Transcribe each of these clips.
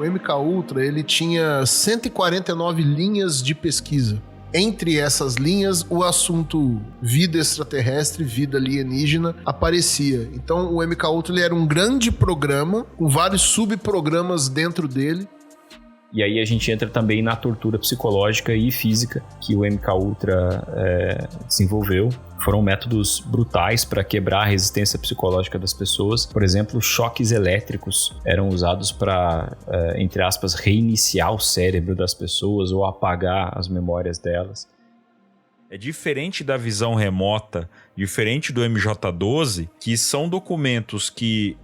o MK Ultra, ele tinha 149 linhas de pesquisa. Entre essas linhas, o assunto vida extraterrestre, vida alienígena, aparecia. Então, o MK Ultra ele era um grande programa, com vários subprogramas dentro dele. E aí a gente entra também na tortura psicológica e física que o MK Ultra desenvolveu. Foram métodos brutais para quebrar a resistência psicológica das pessoas. Por exemplo, choques elétricos eram usados para, entre aspas, reiniciar o cérebro das pessoas ou apagar as memórias delas. É diferente da visão remota, diferente do MJ-12, que são documentos que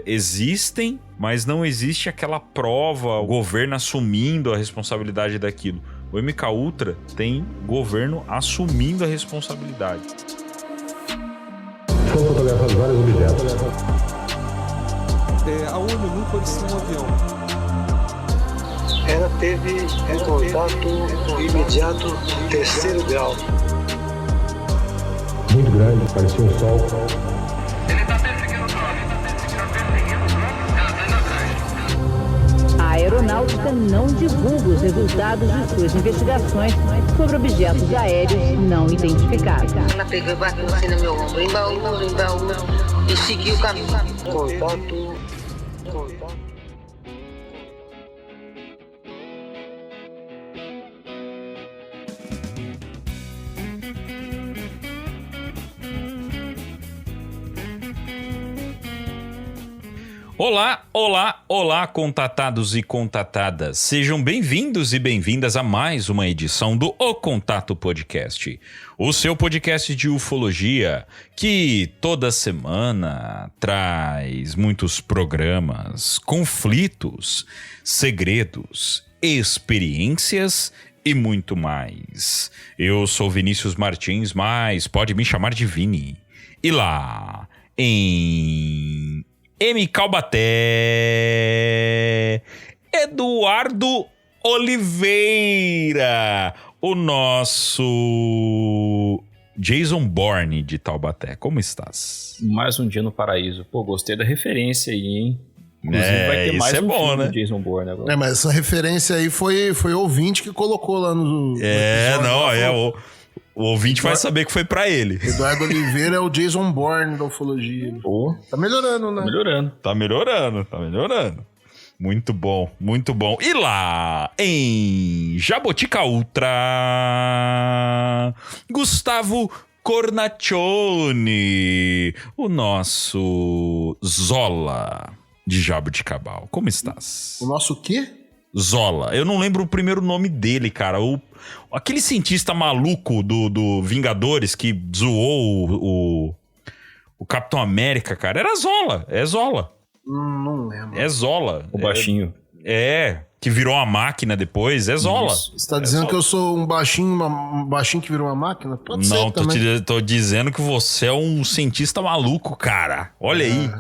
existem, mas não existe aquela prova, o governo assumindo a responsabilidade daquilo. O MK Ultra tem governo assumindo a responsabilidade. Foram fotografados vários objetos. A ONU nunca parecia um avião. Ela teve contato imediato terceiro grau. Muito grande, parecia um sol. Ele está perseguindo o drone, ela está indo atrás. A aeronáutica não divulga os resultados de suas investigações sobre objetos aéreos não identificados. Ela pegou e bateu assim no meu ombro, embaú, e seguiu o caminho. Contato. Olá, olá, olá, contatados e contatadas. Sejam bem-vindos e bem-vindas a mais uma edição do O Contato Podcast, o seu podcast de ufologia que toda semana traz muitos programas, conflitos, segredos, experiências e muito mais. Eu sou Vinícius Martins, mas pode me chamar de Vini. E lá em Taubaté, Eduardo Oliveira, o nosso Jason Bourne de Taubaté. Como estás? Mais um dia no paraíso. Pô, gostei da referência aí, hein? Inclusive vai ter mais um filme do Jason Bourne agora. Mas essa referência aí foi o ouvinte que colocou lá no episódio. O ouvinte vai saber que foi pra ele. Eduardo Oliveira é o Jason Bourne da ufologia. Pô, tá melhorando, né? Tá melhorando. Muito bom, muito bom. E lá em Jabotica Ultra, Gustavo Cornaccione, o nosso Zola de Jaboticabal. Como estás? O nosso quê? Zola. Eu não lembro o primeiro nome dele, cara. Aquele cientista maluco do Vingadores que zoou o Capitão América, cara. Era Zola. É Zola. Não lembro. É Zola. O baixinho. Que virou uma máquina depois. É Zola. Isso. Você tá dizendo que eu sou um baixinho que virou uma máquina? Pode ser também. Tô dizendo que você é um cientista maluco, cara. Olha aí.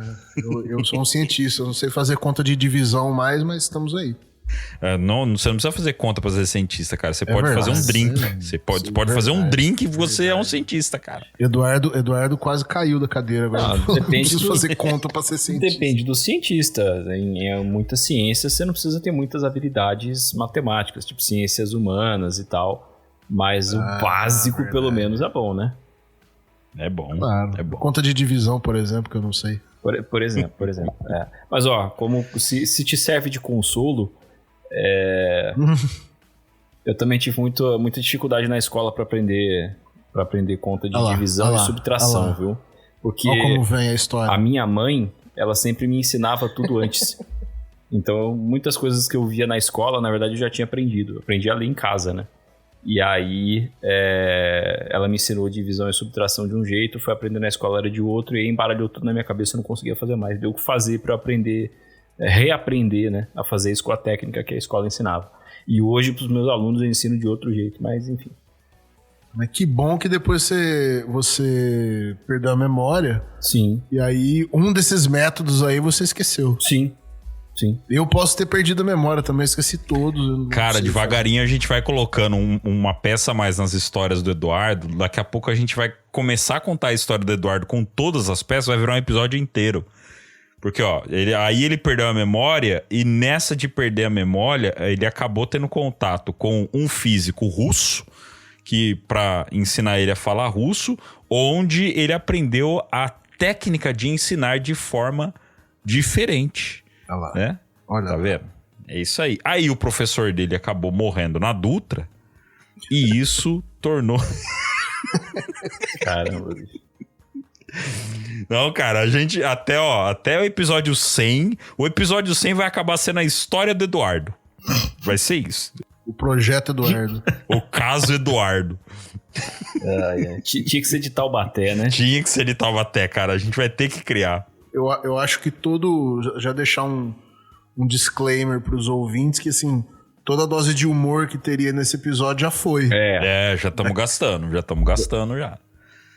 Eu sou um cientista. Eu não sei fazer conta de divisão mais, mas estamos aí. Não, você não precisa fazer conta pra ser cientista, cara. Você pode fazer um drink. Você pode fazer um drink e você é um cientista, cara. Eduardo quase caiu da cadeira agora. Depende. Não preciso fazer conta pra ser cientista. Depende do cientista. Em muitas ciências você não precisa ter muitas habilidades matemáticas, tipo ciências humanas e tal. Mas o básico, verdade, pelo menos, é bom, né? É bom. Claro. É bom. Conta de divisão, por exemplo, que eu não sei. Por exemplo. Mas como se te serve de consolo. Eu também tive muita dificuldade na escola para aprender conta de divisão e subtração, viu? Porque olha como vem a história. A minha mãe, ela sempre me ensinava tudo antes. Então, muitas coisas que eu via na escola, na verdade, eu já tinha aprendido. Eu aprendi a ler em casa, né? E aí, ela me ensinou divisão e subtração de um jeito, foi aprender na escola era de outro, e aí embaralhou tudo na minha cabeça, eu não conseguia fazer mais. Deu o que fazer para eu aprender, reaprender, né, a fazer isso com a técnica que a escola ensinava. E hoje, para os meus alunos, eu ensino de outro jeito, mas enfim. Mas que bom que depois você perdeu a memória. Sim. E aí, um desses métodos aí você esqueceu. Sim. Eu posso ter perdido a memória também, esqueci todos. Cara, devagarinho a gente vai colocando uma peça a mais nas histórias do Eduardo. Daqui a pouco a gente vai começar a contar a história do Eduardo com todas as peças, vai virar um episódio inteiro. Porque, ó, aí ele perdeu a memória e nessa de perder a memória, ele acabou tendo contato com um físico russo para ensinar ele a falar russo, onde ele aprendeu a técnica de ensinar de forma diferente. Olha lá. Né? Olha tá lá. vendo? É isso aí. Aí o professor dele acabou morrendo na Dutra e isso tornou... Caramba, bicho. Não, cara, a gente até o episódio 100, o episódio 100 vai acabar sendo a história do Eduardo. Vai ser isso. O projeto Eduardo. O caso Eduardo. Tinha que ser de Taubaté, né? Tinha que ser de Taubaté, cara. A gente vai ter que criar. Eu acho que já deixar um disclaimer pros ouvintes que, assim, toda a dose de humor que teria nesse episódio já foi. Já estamos gastando já.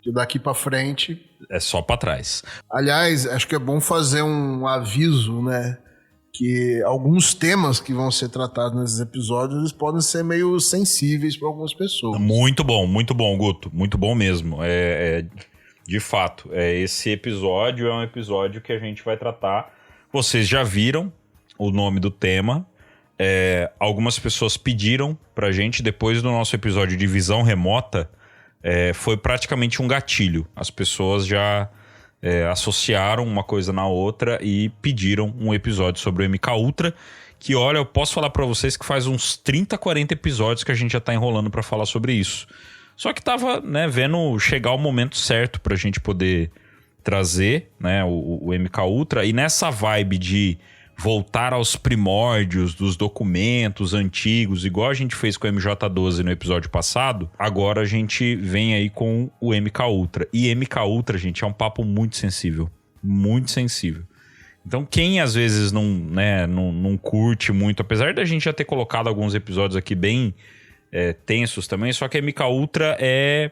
De daqui pra frente... É só pra trás. Aliás, acho que é bom fazer um aviso, né? Que alguns temas que vão ser tratados nesses episódios, eles podem ser meio sensíveis para algumas pessoas. Muito bom, Guto. Muito bom mesmo. De fato, esse episódio é um episódio que a gente vai tratar. Vocês já viram o nome do tema. Algumas pessoas pediram pra gente, depois do nosso episódio de visão remota, foi praticamente um gatilho. As pessoas já associaram uma coisa na outra e pediram um episódio sobre o MK Ultra, que, olha, eu posso falar pra vocês que faz uns 30, 40 episódios que a gente já tá enrolando pra falar sobre isso. Só que tava, né, vendo chegar o momento certo pra gente poder trazer, né, o MK Ultra, e nessa vibe de voltar aos primórdios dos documentos antigos, igual a gente fez com o MJ12 no episódio passado, agora a gente vem aí com o MK Ultra. E MK Ultra, gente, é um papo muito sensível. Muito sensível. Então, quem às vezes não curte muito, apesar da gente já ter colocado alguns episódios aqui bem tensos também, só que MK Ultra é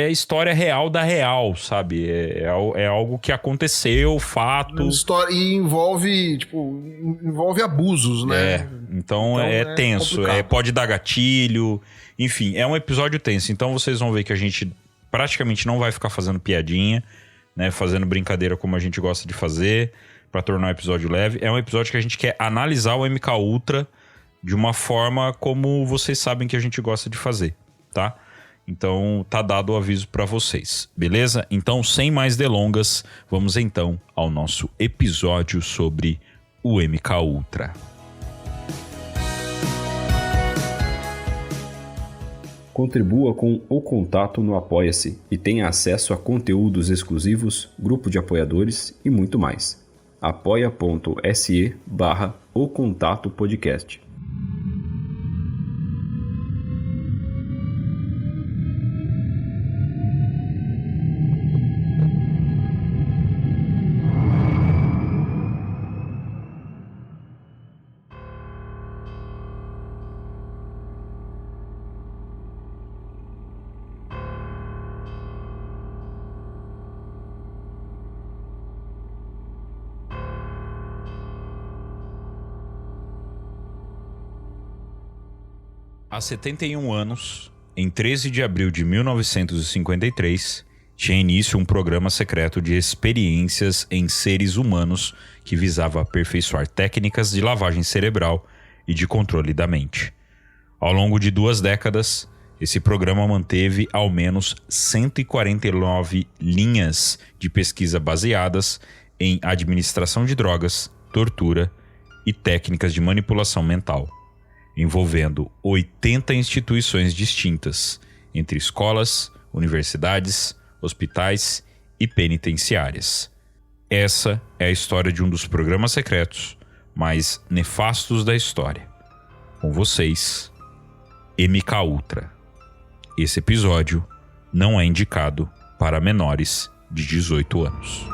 história real da real, sabe? É algo que aconteceu, fato. E envolve abusos, né? Então é tenso, pode dar gatilho, enfim, é um episódio tenso. Então vocês vão ver que a gente praticamente não vai ficar fazendo piadinha, né? Fazendo brincadeira como a gente gosta de fazer, pra tornar o episódio leve. É um episódio que a gente quer analisar o MK Ultra de uma forma como vocês sabem que a gente gosta de fazer, tá? Então, tá dado o aviso para vocês, beleza? Então, sem mais delongas, vamos então ao nosso episódio sobre o MK Ultra. Contribua com o Contato no Apoia-se e tenha acesso a conteúdos exclusivos, grupo de apoiadores e muito mais. apoia.se/O Contato Podcast. Há 71 anos, em 13 de abril de 1953, tinha início um programa secreto de experiências em seres humanos que visava aperfeiçoar técnicas de lavagem cerebral e de controle da mente. Ao longo de 2 décadas, esse programa manteve ao menos 149 linhas de pesquisa baseadas em administração de drogas, tortura e técnicas de manipulação mental, envolvendo 80 instituições distintas, entre escolas, universidades, hospitais e penitenciárias. Essa é a história de um dos programas secretos mais nefastos da história. Com vocês, MK Ultra. Esse episódio não é indicado para menores de 18 anos.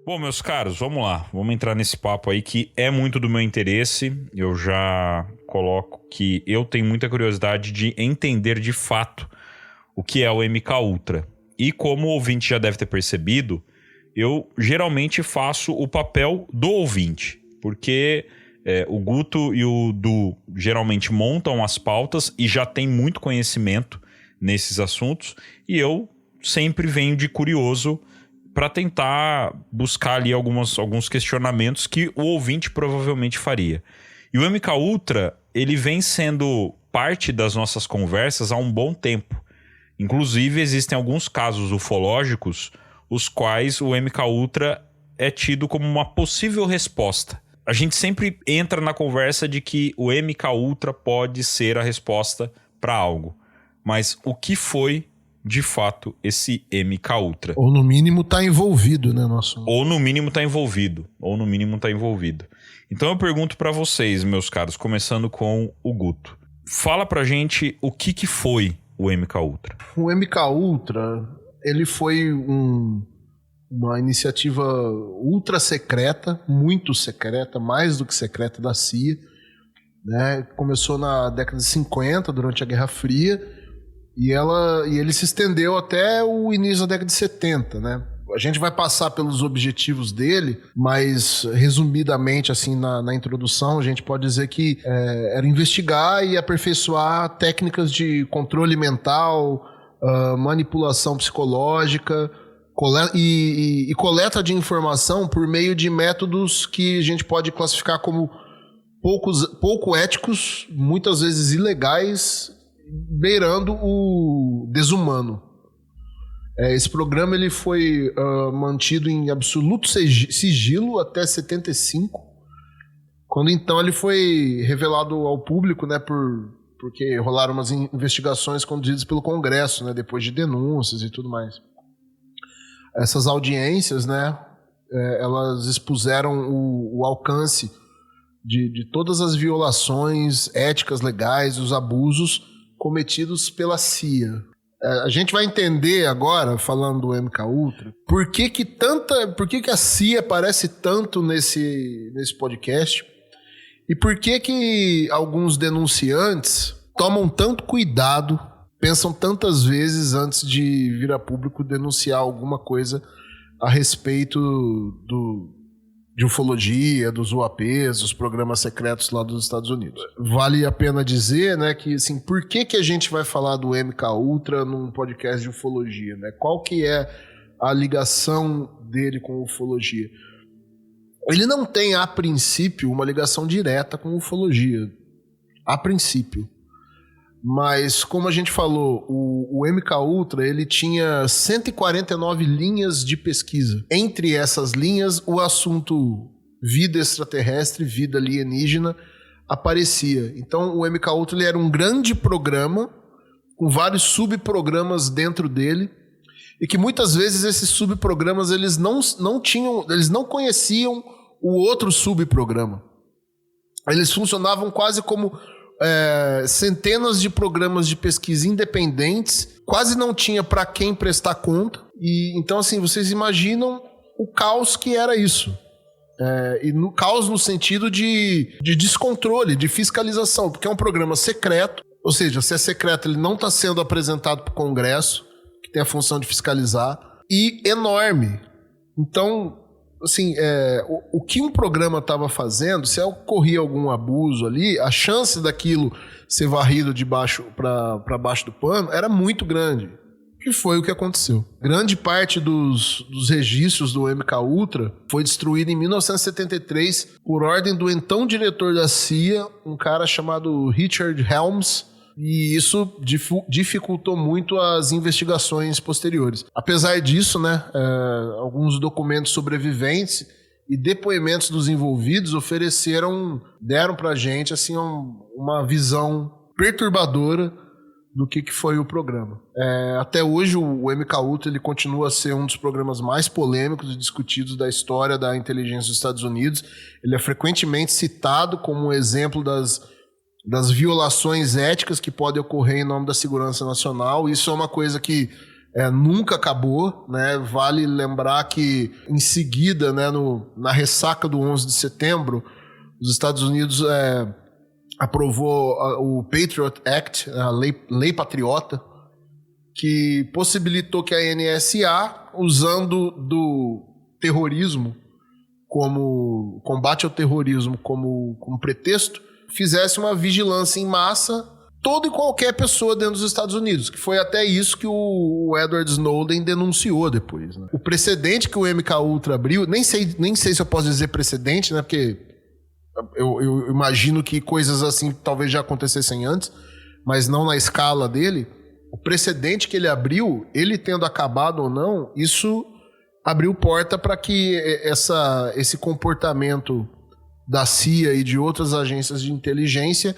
Bom, meus caros, vamos lá. Vamos entrar nesse papo aí que é muito do meu interesse. Eu já coloco que eu tenho muita curiosidade de entender de fato o que é o MK Ultra. E como o ouvinte já deve ter percebido, eu geralmente faço o papel do ouvinte, porque o Guto e o Du geralmente montam as pautas e já tem muito conhecimento nesses assuntos, e eu sempre venho de curioso para tentar buscar ali alguns questionamentos que o ouvinte provavelmente faria. E o MK Ultra, ele vem sendo parte das nossas conversas há um bom tempo. Inclusive, existem alguns casos ufológicos, os quais o MK Ultra é tido como uma possível resposta. A gente sempre entra na conversa de que o MK Ultra pode ser a resposta para algo. Mas o que foi, de fato, esse MK Ultra? Ou no mínimo tá envolvido, né, nosso? Ou no mínimo tá envolvido. Então eu pergunto para vocês, meus caros, começando com o Guto. Fala pra gente o que foi o MK Ultra. O MK Ultra, ele foi uma iniciativa ultra secreta, muito secreta, mais do que secreta, da CIA, né? Começou na década de 50, durante a Guerra Fria, e ele se estendeu até o início da década de 70, né? A gente vai passar pelos objetivos dele, mas resumidamente, assim, na introdução, a gente pode dizer que era investigar e aperfeiçoar técnicas de controle mental, manipulação psicológica, e coleta de informação por meio de métodos que a gente pode classificar como pouco éticos, muitas vezes ilegais, beirando o desumano. Esse programa ele foi mantido em absoluto sigilo até 75, quando então ele foi revelado ao público, né, porque rolaram umas investigações conduzidas pelo Congresso, né, depois de denúncias e tudo mais. Essas audiências, né, elas expuseram o alcance de todas as violações éticas, legais, os abusos cometidos pela CIA. A gente vai entender agora, falando do MK Ultra, por que a CIA aparece tanto nesse podcast e por que alguns denunciantes tomam tanto cuidado, pensam tantas vezes antes de vir a público denunciar alguma coisa a respeito de ufologia, dos UAPs, dos programas secretos lá dos Estados Unidos. Vale a pena dizer, né, que assim, por que a gente vai falar do MK Ultra num podcast de ufologia, né? Qual que é a ligação dele com ufologia? Ele não tem, a princípio, uma ligação direta com ufologia. A princípio. Mas, como a gente falou, o MK Ultra, ele tinha 149 linhas de pesquisa. Entre essas linhas, o assunto vida extraterrestre, vida alienígena, aparecia. Então, o MK Ultra ele era um grande programa, com vários subprogramas dentro dele, e que muitas vezes esses subprogramas eles não conheciam o outro subprograma. Eles funcionavam quase como centenas de programas de pesquisa independentes, quase não tinha para quem prestar conta. E então, assim, vocês imaginam o caos que era isso. E no caos no sentido de descontrole, de fiscalização, porque é um programa secreto, ou seja, se é secreto, ele não está sendo apresentado para o Congresso, que tem a função de fiscalizar, e enorme. Então, assim, o que um programa estava fazendo, se ocorria algum abuso ali, a chance daquilo ser varrido de baixo para baixo do pano era muito grande. Que foi o que aconteceu. Grande parte dos registros do MK Ultra foi destruída em 1973 por ordem do então diretor da CIA, um cara chamado Richard Helms, e isso dificultou muito as investigações posteriores. Apesar disso, né, alguns documentos sobreviventes e depoimentos dos envolvidos deram pra gente assim, uma visão perturbadora do que foi o programa. Até hoje o MK Ultra ele continua a ser um dos programas mais polêmicos e discutidos da história da inteligência dos Estados Unidos. Ele é frequentemente citado como um exemplo das violações éticas que podem ocorrer em nome da segurança nacional. Isso é uma coisa que nunca acabou, né? Vale lembrar que em seguida, né, na ressaca do 11 de setembro, os Estados Unidos aprovou o Patriot Act, a Lei Patriota, que possibilitou que a NSA, usando terrorismo, como combate ao terrorismo como pretexto, fizesse uma vigilância em massa toda e qualquer pessoa dentro dos Estados Unidos, que foi até isso que o Edward Snowden denunciou depois, né? O precedente que o MKUltra abriu, nem sei se eu posso dizer precedente, né? Porque eu imagino que coisas assim talvez já acontecessem antes, mas não na escala dele. O precedente que ele abriu, ele tendo acabado ou não, isso abriu porta para que esse comportamento da CIA e de outras agências de inteligência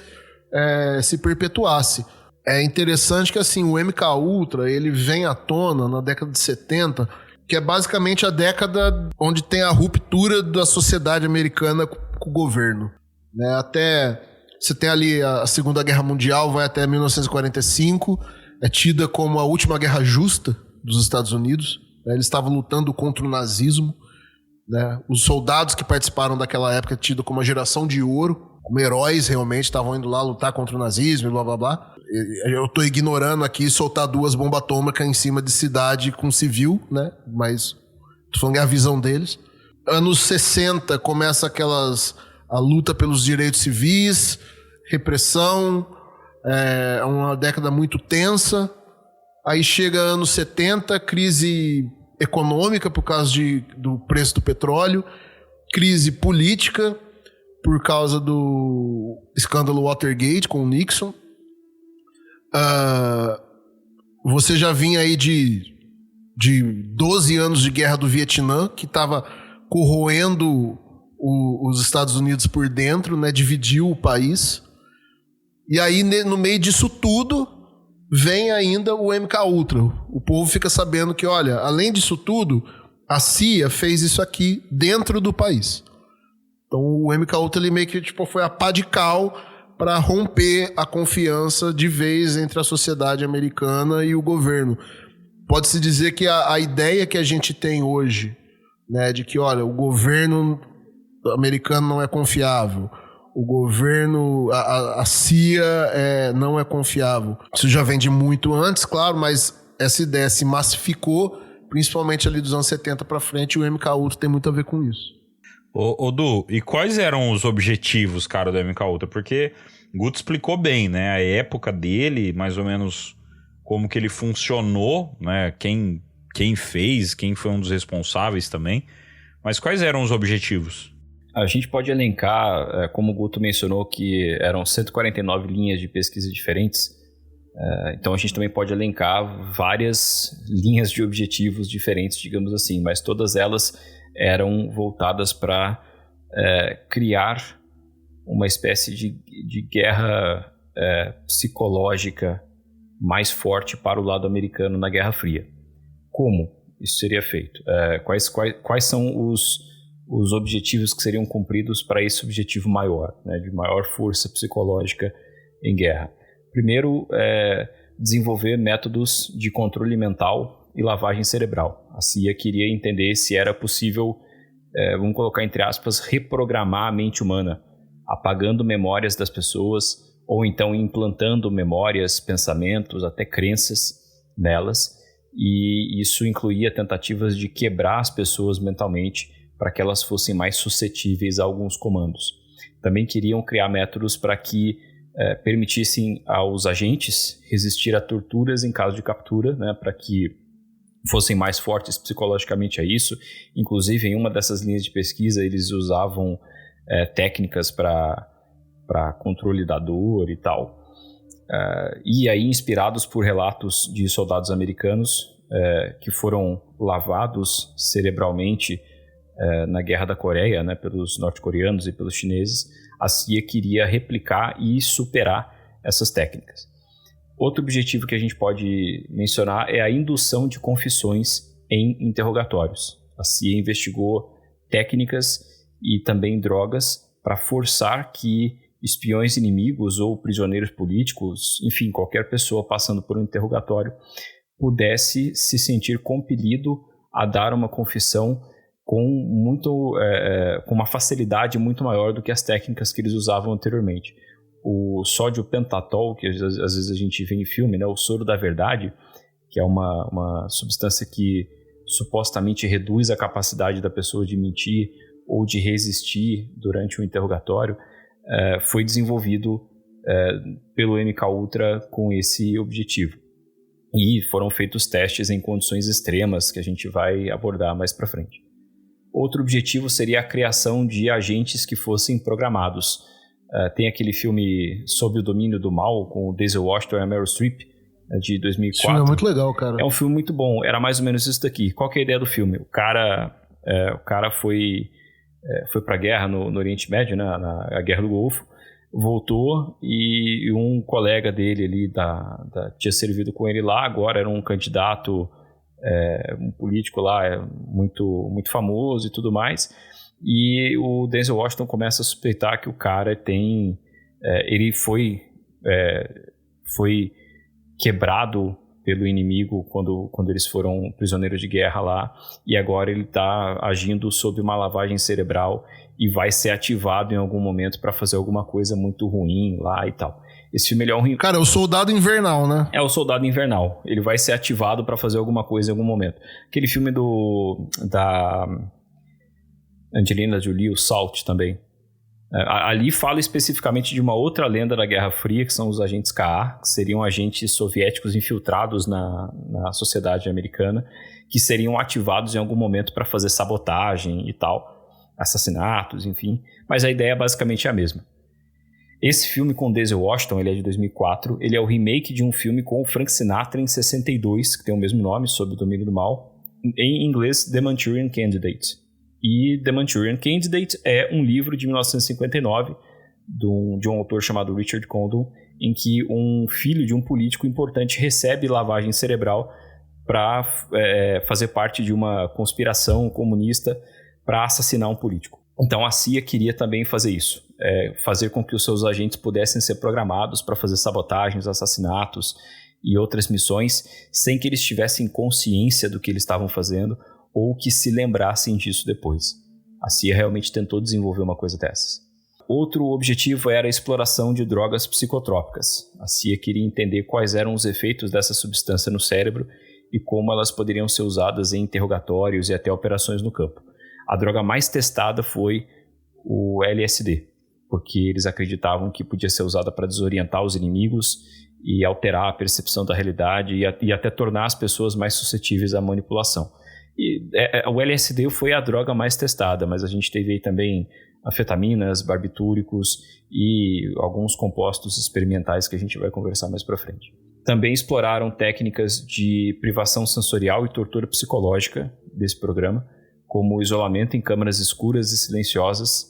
se perpetuasse. É interessante que assim, o MKUltra ele vem à tona na década de 70, que é basicamente a década onde tem a ruptura da sociedade americana com o governo, né? Até você tem ali a Segunda Guerra Mundial, vai até 1945, é tida como a última guerra justa dos Estados Unidos, né? Eles estavam lutando contra o nazismo, né? Os soldados que participaram daquela época tido como a geração de ouro, como heróis realmente, estavam indo lá lutar contra o nazismo e blá blá blá. Eu tô ignorando aqui soltar 2 bombas atômicas em cima de cidade com civil, né? Mas tô falando que é a visão deles. Anos 60 começa a luta pelos direitos civis, repressão, é uma década muito tensa. Aí chega anos 70, crise econômica por causa do preço do petróleo, crise política por causa do escândalo Watergate com o Nixon. Você já vinha aí de 12 anos de guerra do Vietnã, que estava corroendo os Estados Unidos por dentro, né? Dividiu o país. E aí, no meio disso tudo, vem ainda o MKUltra. O povo fica sabendo que, olha, além disso tudo, a CIA fez isso aqui dentro do país. Então o MKUltra ele meio que foi a pá de cal para romper a confiança de vez entre a sociedade americana e o governo. Pode-se dizer que a ideia que a gente tem hoje, né, de que, olha, o governo americano não é confiável, o governo, a CIA não é confiável. Isso já vem de muito antes, claro, mas essa ideia se massificou, principalmente ali dos anos 70 para frente, e o MKUltra tem muito a ver com isso. Ô Du, e quais eram os objetivos, cara, do MKUltra? Porque Guto explicou bem, né? A época dele, mais ou menos como que ele funcionou, né? Quem fez, quem foi um dos responsáveis também. Mas quais eram os objetivos? A gente pode elencar, como o Guto mencionou, que eram 149 linhas de pesquisa diferentes. Então a gente também pode elencar várias linhas de objetivos diferentes, digamos assim, mas todas elas eram voltadas para criar uma espécie de guerra psicológica mais forte para o lado americano na Guerra Fria. Como isso seria feito? Quais são os objetivos que seriam cumpridos para esse objetivo maior, né, de maior força psicológica em guerra? Primeiro, desenvolver métodos de controle mental e lavagem cerebral. A CIA queria entender se era possível, vamos colocar entre aspas, reprogramar a mente humana, apagando memórias das pessoas ou então implantando memórias, pensamentos, até crenças nelas, e isso incluía tentativas de quebrar as pessoas mentalmente para que elas fossem mais suscetíveis a alguns comandos. Também queriam criar métodos para que permitissem aos agentes resistir a torturas em caso de captura, né, para que fossem mais fortes psicologicamente a isso. Inclusive, em uma dessas linhas de pesquisa, eles usavam técnicas para controle da dor e tal. E aí, inspirados por relatos de soldados americanos que foram lavados cerebralmente na Guerra da Coreia, né, pelos norte-coreanos e pelos chineses, a CIA queria replicar e superar essas técnicas. Outro objetivo que a gente pode mencionar é a indução de confissões em interrogatórios. A CIA investigou técnicas e também drogas para forçar que espiões inimigos ou prisioneiros políticos, enfim, qualquer pessoa passando por um interrogatório, pudesse se sentir compelido a dar uma confissão com uma facilidade muito maior do que as técnicas que eles usavam anteriormente. O sódio pentatol, que às vezes a gente vê em filme, né, o soro da verdade, que é uma substância que supostamente reduz a capacidade da pessoa de mentir ou de resistir durante o interrogatório, foi desenvolvido pelo MKUltra com esse objetivo. E foram feitos testes em condições extremas que a gente vai abordar mais para frente. Outro objetivo seria a criação de agentes que fossem programados. Tem aquele filme Sob o Domínio do Mal, com o Denzel Washington e a Meryl Streep, de 2004. Esse filme é muito legal, cara. É um filme muito bom. Era mais ou menos isso daqui. Qual que é a ideia do filme? O cara foi para a guerra no Oriente Médio, né, na Guerra do Golfo, voltou e um colega dele ali tinha servido com ele lá, agora era um candidato, um político lá muito, muito famoso e tudo mais, e o Denzel Washington começa a suspeitar que o cara ele foi quebrado pelo inimigo quando eles foram prisioneiros de guerra lá, e agora ele está agindo sob uma lavagem cerebral e vai ser ativado em algum momento para fazer alguma coisa muito ruim lá e tal. Esse filme ele é um... Cara, é o Soldado Invernal, né? É o Soldado Invernal. Ele vai ser ativado para fazer alguma coisa em algum momento. Aquele filme da Angelina Jolie, o Salt também. Ali fala especificamente de uma outra lenda da Guerra Fria, que são os agentes KA, que seriam agentes soviéticos infiltrados na sociedade americana, que seriam ativados em algum momento para fazer sabotagem e tal, assassinatos, enfim. Mas a ideia basicamente é a mesma. Esse filme com Denzel Washington, ele é de 2004, ele é o remake de um filme com o Frank Sinatra em 62, que tem o mesmo nome, Sob o Domínio do Mal, em inglês The Manchurian Candidate. E The Manchurian Candidate é um livro de 1959 de um autor chamado Richard Condon, em que um filho de um político importante recebe lavagem cerebral para fazer parte de uma conspiração comunista para assassinar um político. Então a CIA queria também fazer isso, fazer com que os seus agentes pudessem ser programados para fazer sabotagens, assassinatos e outras missões sem que eles tivessem consciência do que eles estavam fazendo ou que se lembrassem disso depois. A CIA realmente tentou desenvolver uma coisa dessas. Outro objetivo era a exploração de drogas psicotrópicas. A CIA queria entender quais eram os efeitos dessa substância no cérebro e como elas poderiam ser usadas em interrogatórios e até operações no campo. A droga mais testada foi o LSD, porque eles acreditavam que podia ser usada para desorientar os inimigos e alterar a percepção da realidade e até tornar as pessoas mais suscetíveis à manipulação. O LSD foi a droga mais testada, mas a gente teve aí também anfetaminas, barbitúricos e alguns compostos experimentais que a gente vai conversar mais para frente. Também exploraram técnicas de privação sensorial e tortura psicológica desse programa, como isolamento em câmaras escuras e silenciosas.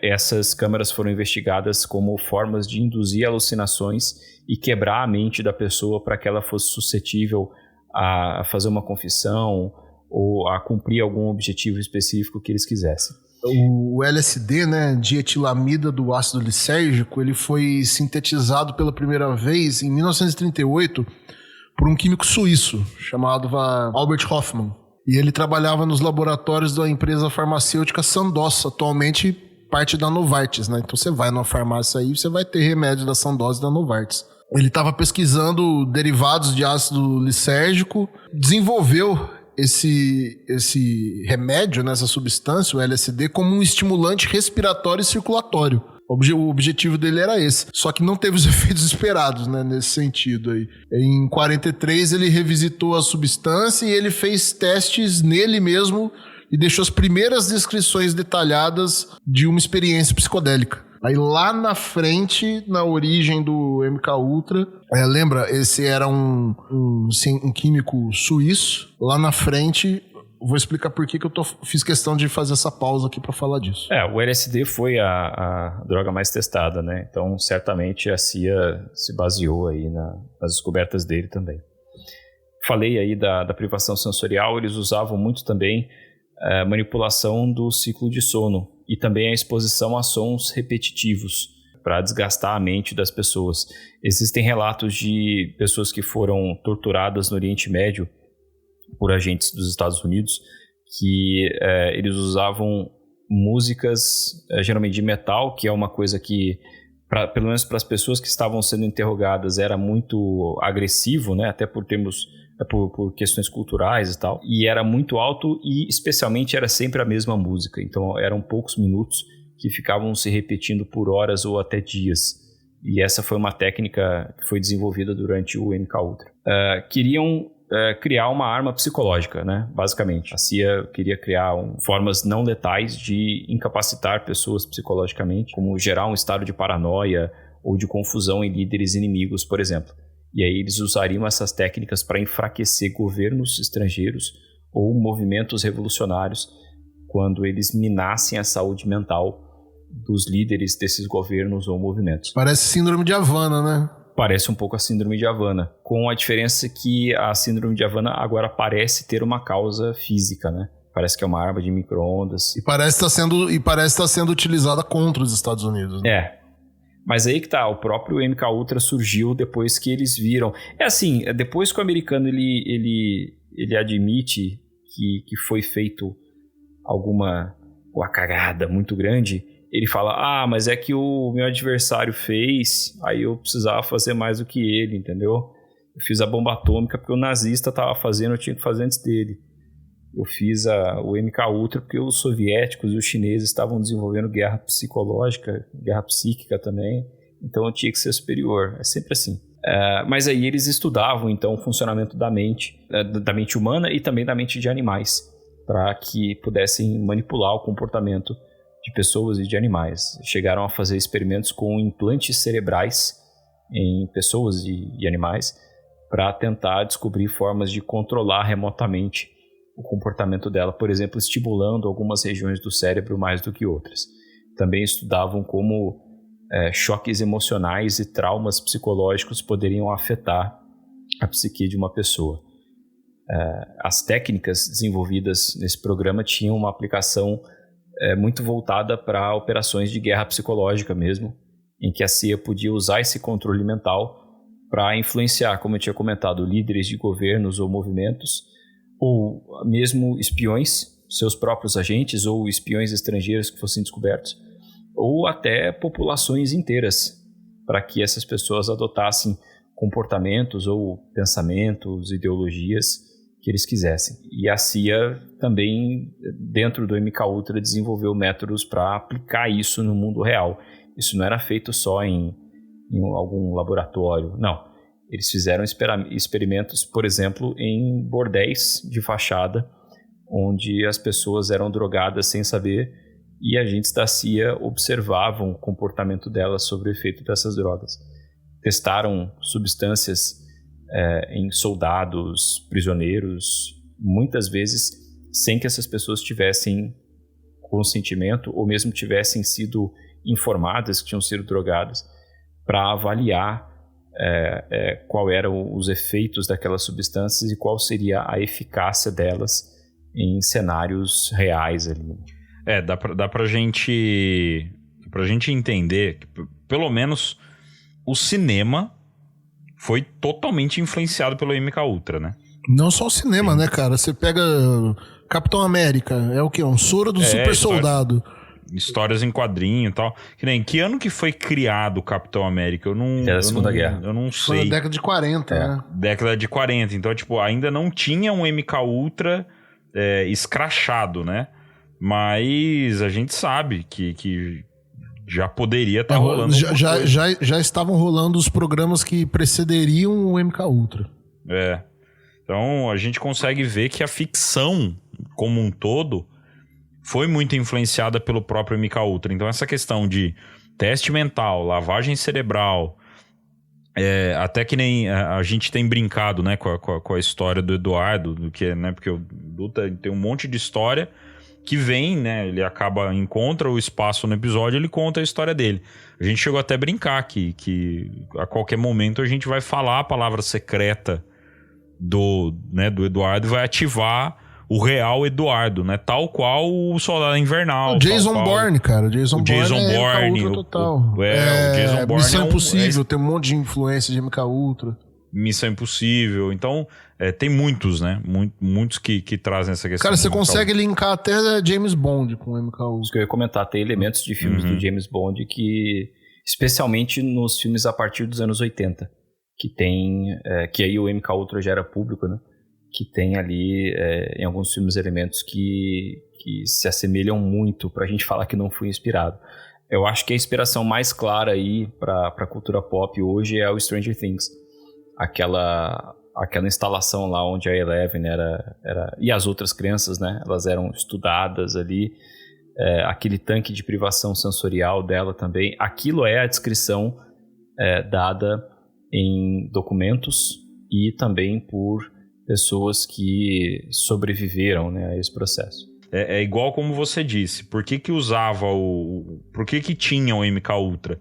Essas câmaras foram investigadas como formas de induzir alucinações e quebrar a mente da pessoa para que ela fosse suscetível a fazer uma confissão ou a cumprir algum objetivo específico que eles quisessem. O LSD, né, dietilamida do ácido lisérgico, ele foi sintetizado pela primeira vez em 1938 por um químico suíço chamado Albert Hofmann. E ele trabalhava nos laboratórios da empresa farmacêutica Sandoz, atualmente parte da Novartis, né? Então você vai numa farmácia aí, você vai ter remédio da Sandoz e da Novartis. Ele estava pesquisando derivados de ácido lisérgico, desenvolveu esse remédio, né, essa substância, o LSD, como um estimulante respiratório e circulatório. O objetivo dele era esse, só que não teve os efeitos esperados, né, nesse sentido aí. Em 43 ele revisitou a substância e ele fez testes nele mesmo e deixou as primeiras descrições detalhadas de uma experiência psicodélica. Aí lá na frente, na origem do MKUltra, lembra, esse era um químico suíço. Lá na frente, vou explicar por que eu fiz questão de fazer essa pausa aqui para falar disso. O LSD foi a droga mais testada, né? Então, certamente a CIA se baseou aí nas descobertas dele também. Falei aí da privação sensorial, eles usavam muito também a manipulação do ciclo de sono e também a exposição a sons repetitivos para desgastar a mente das pessoas. Existem relatos de pessoas que foram torturadas no Oriente Médio por agentes dos Estados Unidos que eles usavam músicas geralmente de metal, que é uma coisa que, pelo menos para as pessoas que estavam sendo interrogadas, era muito agressivo, né? Até por termos por questões culturais e tal. E era muito alto e, especialmente, era sempre a mesma música. Então, eram poucos minutos que ficavam se repetindo por horas ou até dias. E essa foi uma técnica que foi desenvolvida durante o MK Ultra. Queriam criar uma arma psicológica, né? Basicamente. A CIA queria criar formas não letais de incapacitar pessoas psicologicamente, como gerar um estado de paranoia ou de confusão em líderes inimigos, por exemplo. E aí eles usariam essas técnicas para enfraquecer governos estrangeiros ou movimentos revolucionários quando eles minassem a saúde mental dos líderes desses governos ou movimentos. Parece síndrome de Havana, né? Parece um pouco a síndrome de Havana, com a diferença que a síndrome de Havana agora parece ter uma causa física, né? Parece que é uma arma de micro-ondas. E parece estar sendo utilizada contra os Estados Unidos. Né? Mas aí que tá, o próprio MK Ultra surgiu depois que eles viram. Assim, depois que o americano ele admite que foi feito uma cagada muito grande, ele fala, mas é que o meu adversário fez, aí eu precisava fazer mais do que ele, entendeu? Eu fiz a bomba atômica porque o nazista estava fazendo, eu tinha que fazer antes dele. Eu fiz o MK Ultra porque os soviéticos e os chineses estavam desenvolvendo guerra psicológica, guerra psíquica também, então eu tinha que ser superior. É sempre assim. Mas aí eles estudavam, então, o funcionamento da mente humana e também da mente de animais, para que pudessem manipular o comportamento de pessoas e de animais. Chegaram a fazer experimentos com implantes cerebrais em pessoas e animais para tentar descobrir formas de controlar remotamente o comportamento dela, por exemplo, estimulando algumas regiões do cérebro mais do que outras. Também estudavam como choques emocionais e traumas psicológicos poderiam afetar a psique de uma pessoa. As técnicas desenvolvidas nesse programa tinham uma aplicação muito voltada para operações de guerra psicológica mesmo, em que a CIA podia usar esse controle mental para influenciar, como eu tinha comentado, líderes de governos ou movimentos, ou mesmo espiões, seus próprios agentes, ou espiões estrangeiros que fossem descobertos, ou até populações inteiras, para que essas pessoas adotassem comportamentos ou pensamentos, ideologias que eles quisessem. E a CIA também, dentro do MK Ultra, desenvolveu métodos para aplicar isso no mundo real. Isso não era feito só em algum laboratório, não. Eles fizeram experimentos, por exemplo, em bordéis de fachada, onde as pessoas eram drogadas sem saber e agentes da CIA observavam o comportamento delas sobre o efeito dessas drogas. Testaram substâncias em soldados, prisioneiros, muitas vezes sem que essas pessoas tivessem consentimento ou mesmo tivessem sido informadas que tinham sido drogadas, para avaliar qual eram os efeitos daquelas substâncias e qual seria a eficácia delas em cenários reais ali. Dá pra gente entender que, pelo menos, o cinema foi totalmente influenciado pelo MK Ultra, né? Não só o cinema, né, cara? Você pega Capitão América, é o quê? Um soro do super soldado. Histórias em quadrinho e tal. Que ano que foi criado o Capitão América? Era a Segunda Guerra. Eu não sei. Foi na década de 40, né? Década de 40. Então, ainda não tinha um MK Ultra escrachado, né? Mas a gente sabe que já poderia estar rolando. Já estavam rolando os programas que precederiam o MK Ultra. Então a gente consegue ver que a ficção como um todo foi muito influenciada pelo próprio MK Ultra. Então essa questão de teste mental, lavagem cerebral, até que nem a gente tem brincado, né, com a história do Eduardo, né, porque o Duta tem um monte de história que vem, né? Ele encontra o espaço no episódio, ele conta a história dele. A gente chegou até a brincar que a qualquer momento a gente vai falar a palavra secreta do Eduardo e vai ativar o real Eduardo, né? Tal qual o Soldado Invernal. O Jason Bourne, cara. O Jason Bourne é MK Ultra total. O Jason Bourne Missão Impossível, tem um monte de influência de MK Ultra. Missão Impossível. Então, tem muitos, né? Muitos que trazem essa questão. Cara, você consegue linkar até James Bond com o MK Ultra. Isso que eu ia comentar, tem elementos de filmes do James Bond que, especialmente nos filmes a partir dos anos 80, que tem, que aí o MK Ultra já era público, né? que tem ali, em alguns filmes, elementos que se assemelham muito pra gente falar que não foi inspirado. Eu acho que a inspiração mais clara aí pra cultura pop hoje é o Stranger Things. Aquela instalação lá onde a Eleven era e as outras crianças, né? Elas eram estudadas ali. Aquele tanque de privação sensorial dela também. Aquilo é a descrição dada em documentos e também por pessoas que sobreviveram, né, a esse processo. É igual como você disse. Por que tinha o MK Ultra?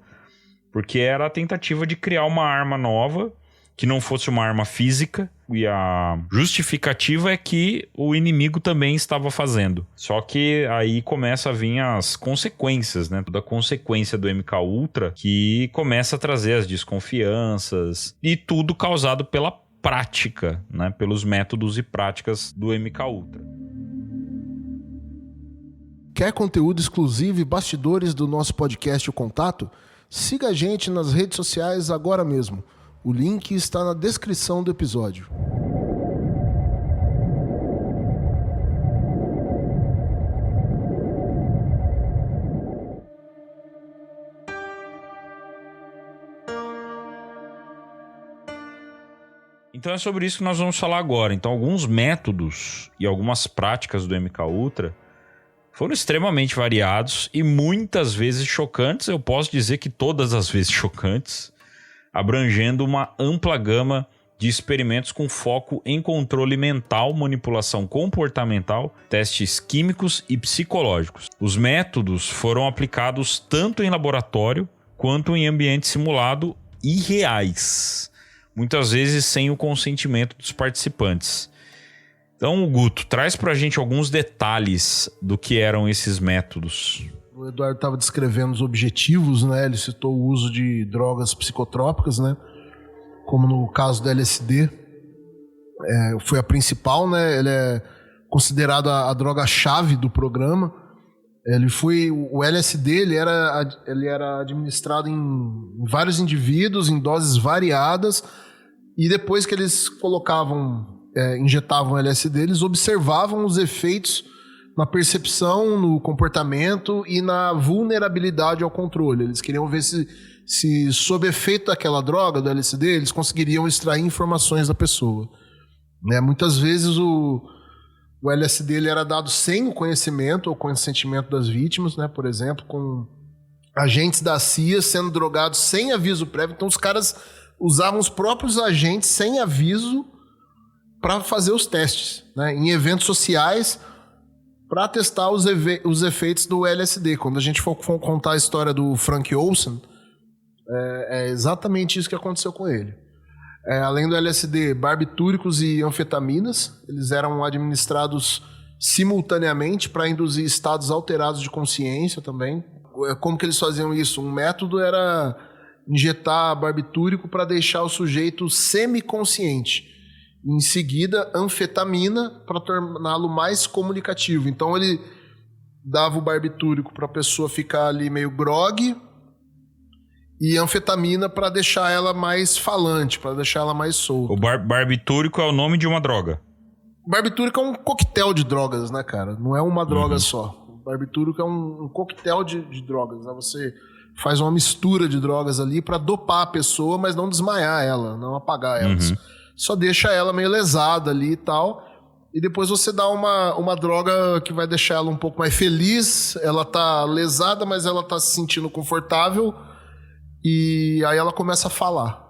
Porque era a tentativa de criar uma arma nova que não fosse uma arma física, e a justificativa é que o inimigo também estava fazendo. Só que aí começa a vir as consequências, né? Toda a consequência do MK Ultra, que começa a trazer as desconfianças, e tudo causado pela prática, né? Pelos métodos e práticas do MK Ultra. Quer conteúdo exclusivo e bastidores do nosso podcast O Contato? Siga a gente nas redes sociais agora mesmo. O link está na descrição do episódio. Então é sobre isso que nós vamos falar agora. Então, alguns métodos e algumas práticas do MK Ultra foram extremamente variados e muitas vezes chocantes. Eu posso dizer que todas as vezes chocantes, abrangendo uma ampla gama de experimentos com foco em controle mental, manipulação comportamental, testes químicos e psicológicos. Os métodos foram aplicados tanto em laboratório quanto em ambiente simulado e reais, muitas vezes sem o consentimento dos participantes. Então, Guto, traz pra gente alguns detalhes do que eram esses métodos. O Eduardo estava descrevendo os objetivos, né? Ele citou o uso de drogas psicotrópicas, né? Como no caso do LSD. Foi a principal, né? Ele é considerado a droga-chave do programa. O LSD ele era administrado em vários indivíduos, em doses variadas, e depois que eles injetavam LSD, eles observavam os efeitos na percepção, no comportamento e na vulnerabilidade ao controle. Eles queriam ver se sob efeito daquela droga, do LSD, eles conseguiriam extrair informações da pessoa. Muitas vezes o LSD ele era dado sem o conhecimento ou consentimento das vítimas, né? Por exemplo, com agentes da CIA sendo drogados sem aviso prévio. Então os caras usavam os próprios agentes sem aviso para fazer os testes, né? Em eventos sociais, para testar os efeitos do LSD. Quando a gente for contar a história do Frank Olsen, é exatamente isso que aconteceu com ele. Além do LSD, barbitúricos e anfetaminas, eles eram administrados simultaneamente para induzir estados alterados de consciência também. Como que eles faziam isso? Um método era injetar barbitúrico para deixar o sujeito semiconsciente. Em seguida, anfetamina para torná-lo mais comunicativo. Então ele dava o barbitúrico para a pessoa ficar ali meio grogue, e anfetamina para deixar ela mais falante, para deixar ela mais solta. O barbitúrico é o nome de uma droga? O barbitúrico é um coquetel de drogas, né, cara? Não é uma droga só. O barbitúrico é um coquetel de drogas, né? Você faz uma mistura de drogas ali para dopar a pessoa, mas não desmaiar ela, não apagar ela. Só deixa ela meio lesada ali e tal. E depois você dá uma droga que vai deixar ela um pouco mais feliz. Ela tá lesada, mas ela tá se sentindo confortável. E aí ela começa a falar.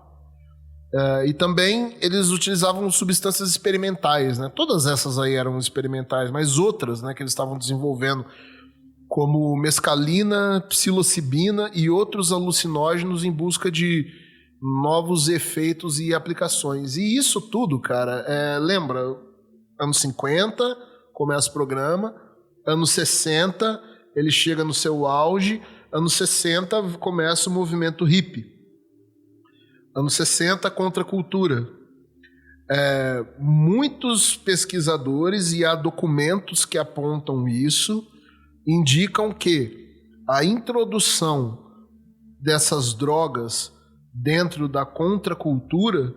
E também eles utilizavam substâncias experimentais, né? Todas essas aí eram experimentais, mas outras, né, que eles estavam desenvolvendo, como mescalina, psilocibina e outros alucinógenos em busca de novos efeitos e aplicações. E isso tudo, cara, lembra, anos 50, começa o programa, anos 60, ele chega no seu auge, anos 60 começa o movimento hippie, anos 60 contracultura. Muitos pesquisadores, e há documentos que apontam isso, indicam que a introdução dessas drogas dentro da contracultura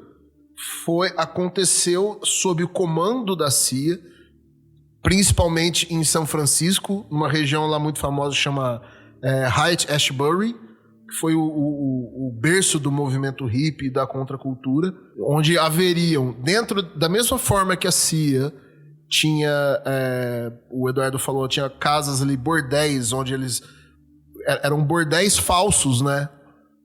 aconteceu sob o comando da CIA, principalmente em São Francisco, numa região lá muito famosa chama Haight-Ashbury, que foi o berço do movimento hippie e da contracultura, onde haveriam, dentro da mesma forma que a CIA tinha, o Eduardo falou, tinha casas ali, bordéis, onde eles eram bordéis falsos, né?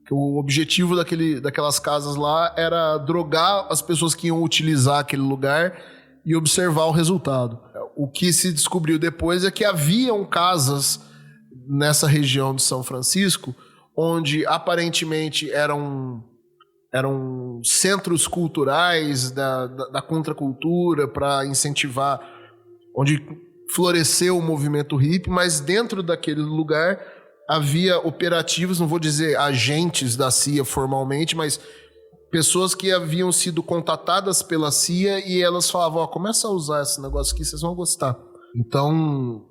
Que o objetivo daquelas casas lá era drogar as pessoas que iam utilizar aquele lugar e observar o resultado. O que se descobriu depois é que haviam casas nessa região de São Francisco onde aparentemente eram centros culturais da contracultura para incentivar, onde floresceu o movimento hippie, mas dentro daquele lugar havia operativos, não vou dizer agentes da CIA formalmente, mas pessoas que haviam sido contatadas pela CIA e elas falavam, começa a usar esse negócio aqui, vocês vão gostar. Então,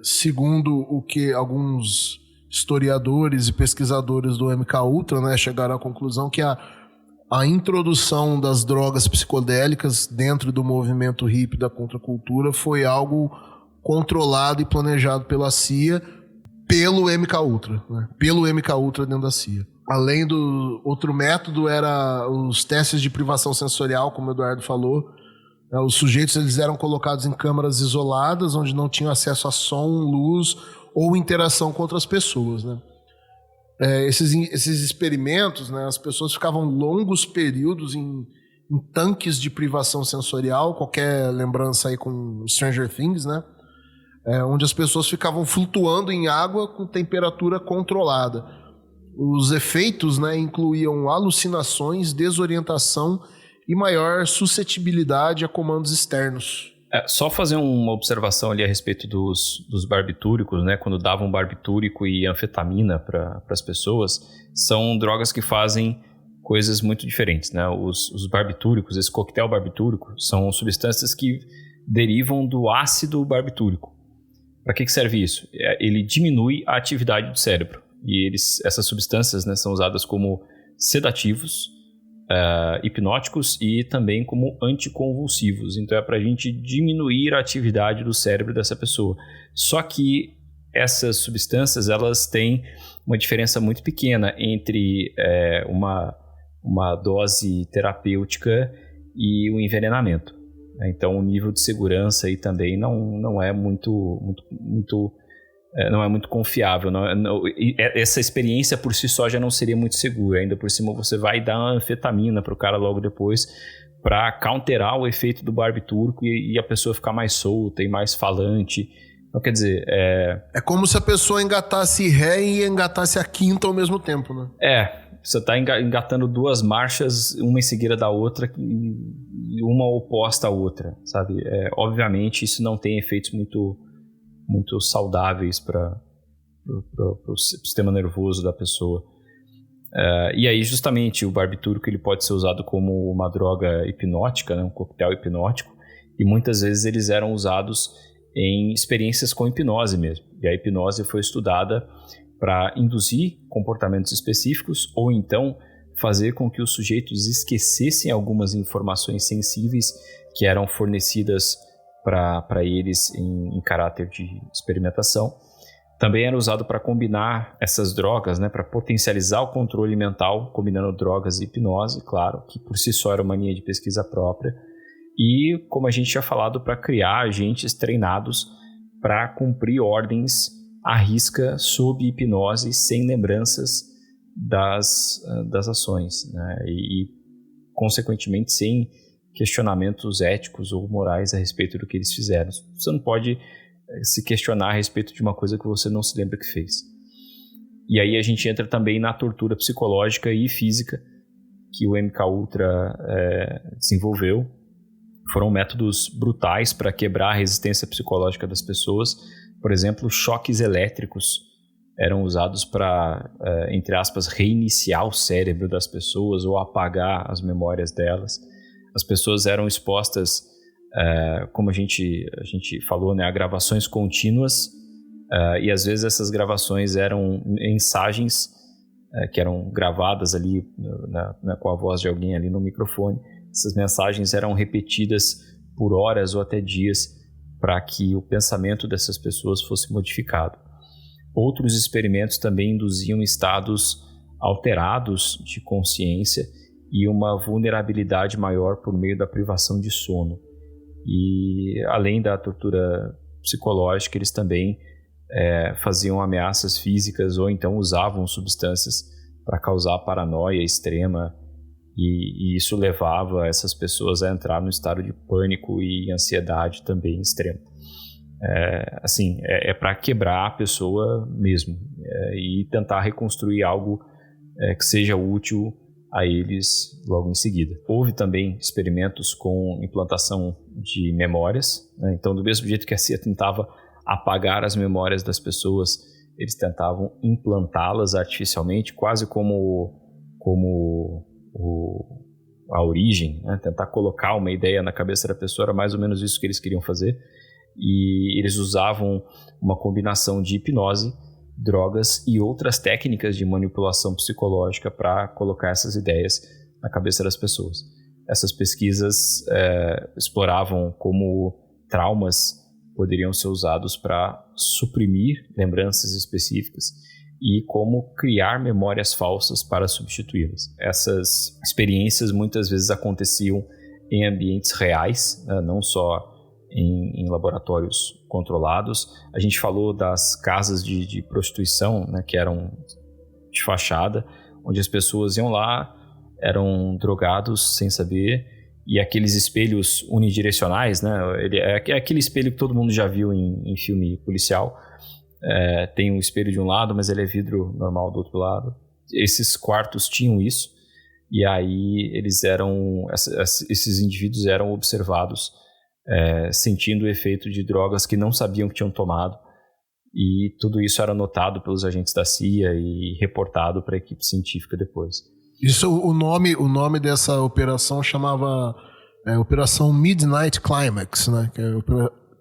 segundo o que alguns historiadores e pesquisadores do MKUltra, né, chegaram à conclusão que a introdução das drogas psicodélicas dentro do movimento hippie da contracultura foi algo controlado e planejado pela CIA, pelo MKUltra, né? Pelo MKUltra dentro da CIA. Além do outro método era os testes de privação sensorial, como o Eduardo falou. Os sujeitos eles eram colocados em câmaras isoladas, onde não tinham acesso a som, luz ou interação com outras pessoas, né? Esses experimentos, né, as pessoas ficavam longos períodos em tanques de privação sensorial, qualquer lembrança aí com Stranger Things, né? Onde as pessoas ficavam flutuando em água com temperatura controlada. Os efeitos, né, incluíam alucinações, desorientação e maior suscetibilidade a comandos externos. Só fazer uma observação ali a respeito dos barbitúricos, né? Quando davam barbitúrico e anfetamina para as pessoas, são drogas que fazem coisas muito diferentes, né? Os barbitúricos, esse coquetel barbitúrico, são substâncias que derivam do ácido barbitúrico. Para que serve isso? Ele diminui a atividade do cérebro. E essas substâncias, né, são usadas como sedativos, hipnóticos e também como anticonvulsivos. Então é para a gente diminuir a atividade do cérebro dessa pessoa. Só que essas substâncias elas têm uma diferença muito pequena entre uma dose terapêutica e o envenenamento. Então o nível de segurança aí também não é muito confiável. Essa experiência por si só já não seria muito segura. Ainda por cima você vai dar uma anfetamina para o cara logo depois para counterar o efeito do barbitúrico e a pessoa ficar mais solta e mais falante. Então quer dizer... É como se a pessoa engatasse ré e engatasse a quinta ao mesmo tempo, né? Você está engatando duas marchas, uma em seguida da outra e uma oposta à outra, sabe? Obviamente isso não tem efeitos muito saudáveis para o sistema nervoso da pessoa. E aí justamente o barbitúrico ele pode ser usado como uma droga hipnótica, né? Um coquetel hipnótico, e muitas vezes eles eram usados em experiências com hipnose mesmo. E a hipnose foi estudada para induzir comportamentos específicos ou então fazer com que os sujeitos esquecessem algumas informações sensíveis que eram fornecidas para eles em caráter de experimentação. Também era usado para combinar essas drogas, né, para potencializar o controle mental, combinando drogas e hipnose, claro, que por si só era uma linha de pesquisa própria. E, como a gente tinha falado, para criar agentes treinados para cumprir ordens à risca sob hipnose, sem lembranças das ações, né? E, consequentemente, sem questionamentos éticos ou morais a respeito do que eles fizeram. Você não pode se questionar a respeito de uma coisa que você não se lembra que fez. E aí a gente entra também na tortura psicológica e física que o MKUltra desenvolveu. Foram métodos brutais para quebrar a resistência psicológica das pessoas. Por exemplo, choques elétricos eram usados para, entre aspas, reiniciar o cérebro das pessoas ou apagar as memórias delas. As pessoas eram expostas, como a gente falou, né, a gravações contínuas, e às vezes essas gravações eram mensagens que eram gravadas ali com a voz de alguém ali no microfone, Essas mensagens eram repetidas por horas ou até dias para que o pensamento dessas pessoas fosse modificado. Outros experimentos também induziam estados alterados de consciência e uma vulnerabilidade maior por meio da privação de sono. E além da tortura psicológica, eles também faziam ameaças físicas ou então usavam substâncias para causar paranoia extrema, e isso levava essas pessoas a entrar no estado de pânico e ansiedade também extremo. É para quebrar a pessoa mesmo, e tentar reconstruir algo que seja útil a eles logo em seguida. Houve também experimentos com implantação de memórias, né? Então, do mesmo jeito que a CIA tentava apagar as memórias das pessoas, eles tentavam implantá-las artificialmente, quase como a origem, né? Tentar colocar uma ideia na cabeça da pessoa, era mais ou menos isso que eles queriam fazer. E eles usavam uma combinação de hipnose, drogas e outras técnicas de manipulação psicológica para colocar essas ideias na cabeça das pessoas. Essas pesquisas exploravam como traumas poderiam ser usados para suprimir lembranças específicas e como criar memórias falsas para substituí-las. Essas experiências muitas vezes aconteciam em ambientes reais, né, não só em laboratórios controlados. A gente falou das casas de prostituição, né, que eram de fachada, onde as pessoas iam lá, eram drogados sem saber, e aqueles espelhos unidirecionais, né, é aquele espelho que todo mundo já viu em filme policial. Tem um espelho de um lado, mas ele é vidro normal do outro lado. Esses quartos tinham isso, e aí esses indivíduos eram observados sentindo o efeito de drogas que não sabiam que tinham tomado, e tudo isso era notado pelos agentes da CIA e reportado para a equipe científica depois. Isso, o nome dessa operação chamava Operação Midnight Climax, né? Que é o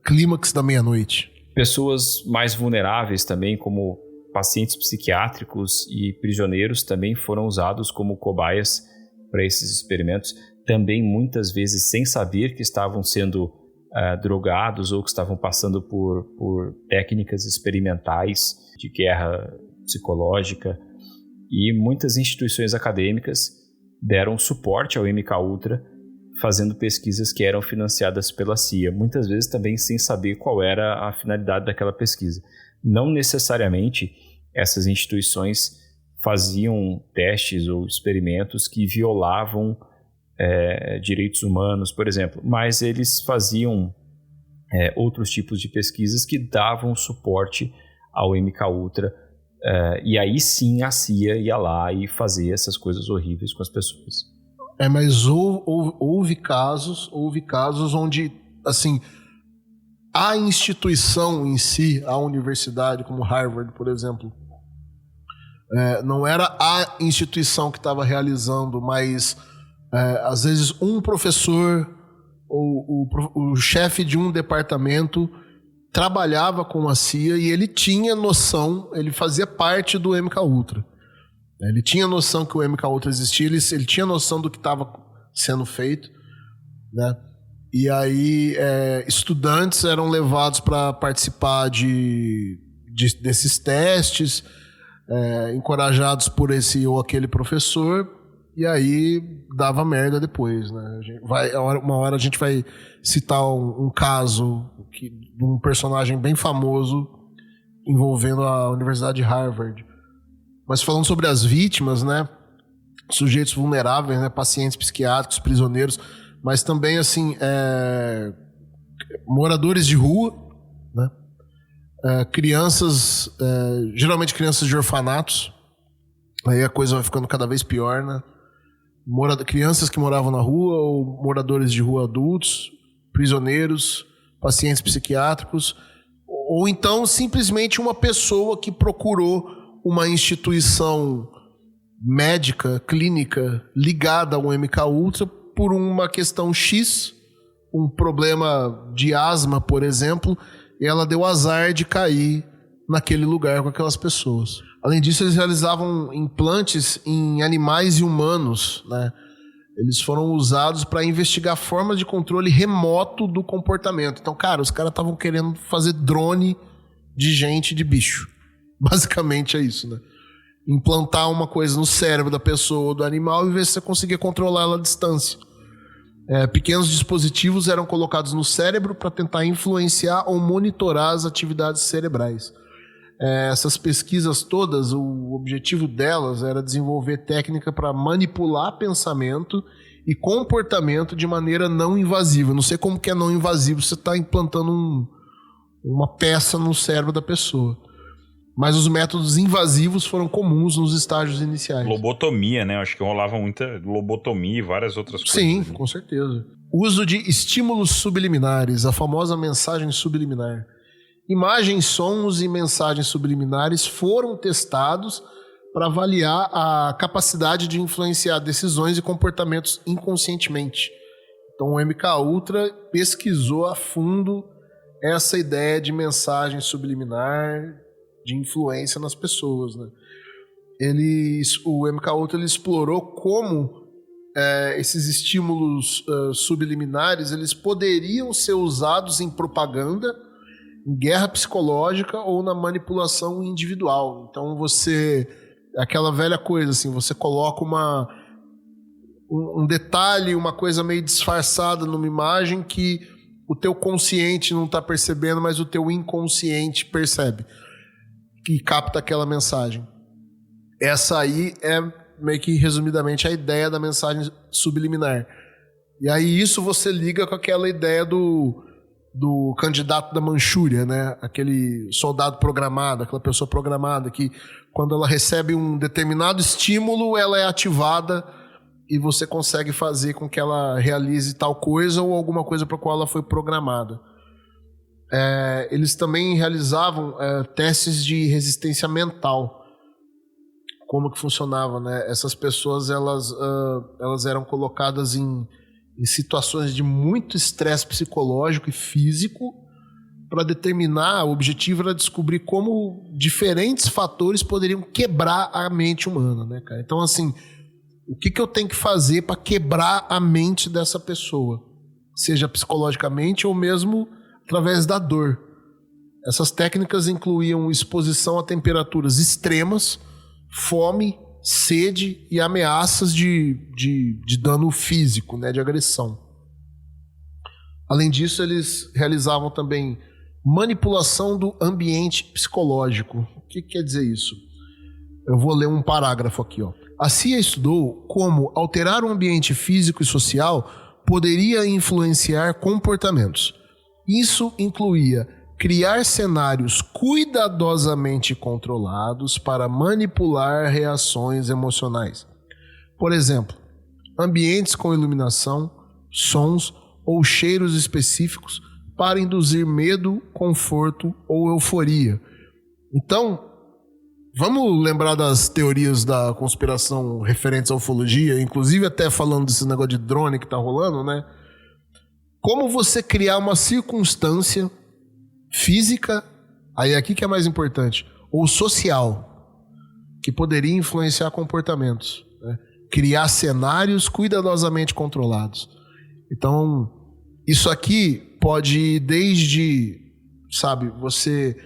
clímax da meia-noite. Pessoas mais vulneráveis também, como pacientes psiquiátricos e prisioneiros, também foram usados como cobaias para esses experimentos, também muitas vezes sem saber que estavam sendo drogados ou que estavam passando por técnicas experimentais de guerra psicológica. E muitas instituições acadêmicas deram suporte ao MKUltra, fazendo pesquisas que eram financiadas pela CIA, muitas vezes também sem saber qual era a finalidade daquela pesquisa. Não necessariamente essas instituições faziam testes ou experimentos que violavam direitos humanos, por exemplo, mas eles faziam outros tipos de pesquisas que davam suporte ao MKUltra, e aí sim a CIA ia lá e fazia essas coisas horríveis com as pessoas. Mas houve casos onde, assim, a instituição em si, a universidade, como Harvard, por exemplo, não era a instituição que estava realizando, mas às vezes um professor ou o chefe de um departamento trabalhava com a CIA e ele tinha noção, ele fazia parte do MKUltra. Ele tinha noção que o MKUltra existia, ele tinha noção do que estava sendo feito, né? E aí estudantes eram levados para participar desses testes, encorajados por esse ou aquele professor, e aí dava merda depois, né? Uma hora a gente vai citar um caso de um personagem bem famoso envolvendo a Universidade de Harvard. Mas falando sobre as vítimas, né? Sujeitos vulneráveis, né? Pacientes psiquiátricos, prisioneiros, mas também, assim, moradores de rua, né? Crianças, geralmente crianças de orfanatos, aí a coisa vai ficando cada vez pior, né? Crianças que moravam na rua ou moradores de rua adultos, prisioneiros, pacientes psiquiátricos, ou então simplesmente uma pessoa que procurou uma instituição médica, clínica, ligada ao MKUltra por uma questão X, um problema de asma, por exemplo, e ela deu azar de cair naquele lugar com aquelas pessoas. Além disso, eles realizavam implantes em animais e humanos, né? Eles foram usados para investigar formas de controle remoto do comportamento. Então, cara, os caras estavam querendo fazer drone de gente, de bicho. Basicamente é isso, né? Implantar uma coisa no cérebro da pessoa ou do animal e ver se você conseguia controlar ela à distância. Pequenos dispositivos eram colocados no cérebro para tentar influenciar ou monitorar as atividades cerebrais. Essas pesquisas todas, o objetivo delas era desenvolver técnica para manipular pensamento e comportamento de maneira não invasiva. Não sei como que é não invasivo, você está implantando uma peça no cérebro da pessoa. Mas os métodos invasivos foram comuns nos estágios iniciais. Lobotomia, né? Acho que rolava muita lobotomia e várias outras coisas. Sim, com certeza. Uso de estímulos subliminares, a famosa mensagem subliminar. Imagens, sons e mensagens subliminares foram testados para avaliar a capacidade de influenciar decisões e comportamentos inconscientemente. Então o MKUltra pesquisou a fundo essa ideia de mensagem subliminar, de influência nas pessoas, né? O MKUltra explorou como esses estímulos subliminares eles poderiam ser usados em propaganda, em guerra psicológica ou na manipulação individual. Então aquela velha coisa assim, você coloca um detalhe, uma coisa meio disfarçada numa imagem que o teu consciente não está percebendo, mas o teu inconsciente percebe e capta aquela mensagem. Essa aí é meio que resumidamente a ideia da mensagem subliminar. E aí isso você liga com aquela ideia do candidato da Manchúria, né? Aquele soldado programado, aquela pessoa programada que quando ela recebe um determinado estímulo, ela é ativada e você consegue fazer com que ela realize tal coisa ou alguma coisa para a qual ela foi programada. Eles também realizavam testes de resistência mental. Como que funcionava, né? Essas pessoas elas eram colocadas em situações de muito estresse psicológico e físico para determinar, o objetivo era descobrir como diferentes fatores poderiam quebrar a mente humana, né, cara? Então, assim, o que eu tenho que fazer para quebrar a mente dessa pessoa? Seja psicologicamente ou mesmo através da dor. Essas técnicas incluíam exposição a temperaturas extremas, fome, sede e ameaças de dano físico, né, de agressão. Além disso, eles realizavam também manipulação do ambiente psicológico. O que quer dizer isso? Eu vou ler um parágrafo aqui, ó. A CIA estudou como alterar o ambiente físico e social poderia influenciar comportamentos. Isso incluía criar cenários cuidadosamente controlados para manipular reações emocionais. Por exemplo, ambientes com iluminação, sons ou cheiros específicos para induzir medo, conforto ou euforia. Então, vamos lembrar das teorias da conspiração referentes à ufologia, inclusive até falando desse negócio de drone que tá rolando, né? Como você criar uma circunstância física, aí aqui que é mais importante, ou social, que poderia influenciar comportamentos, né? Criar cenários cuidadosamente controlados. Então, isso aqui pode ir desde, sabe, você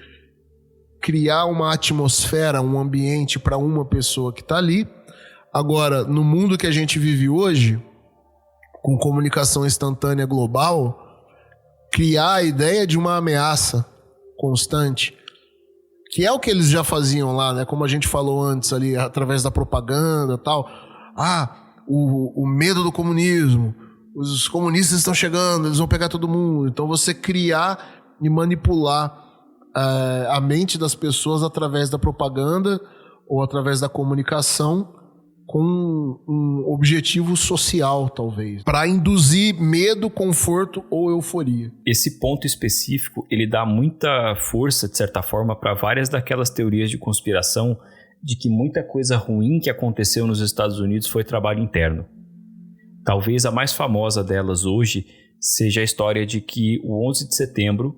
criar uma atmosfera, um ambiente para uma pessoa que está ali. Agora, no mundo que a gente vive hoje, com comunicação instantânea global, criar a ideia de uma ameaça constante, que é o que eles já faziam lá, né? Como a gente falou antes ali, através da propaganda e tal. O medo do comunismo, os comunistas estão chegando, eles vão pegar todo mundo. Então você criar e manipular a mente das pessoas através da propaganda ou através da comunicação com um objetivo social, talvez, para induzir medo, conforto ou euforia. Esse ponto específico, ele dá muita força, de certa forma, para várias daquelas teorias de conspiração de que muita coisa ruim que aconteceu nos Estados Unidos foi trabalho interno. Talvez a mais famosa delas hoje seja a história de que o 11 de setembro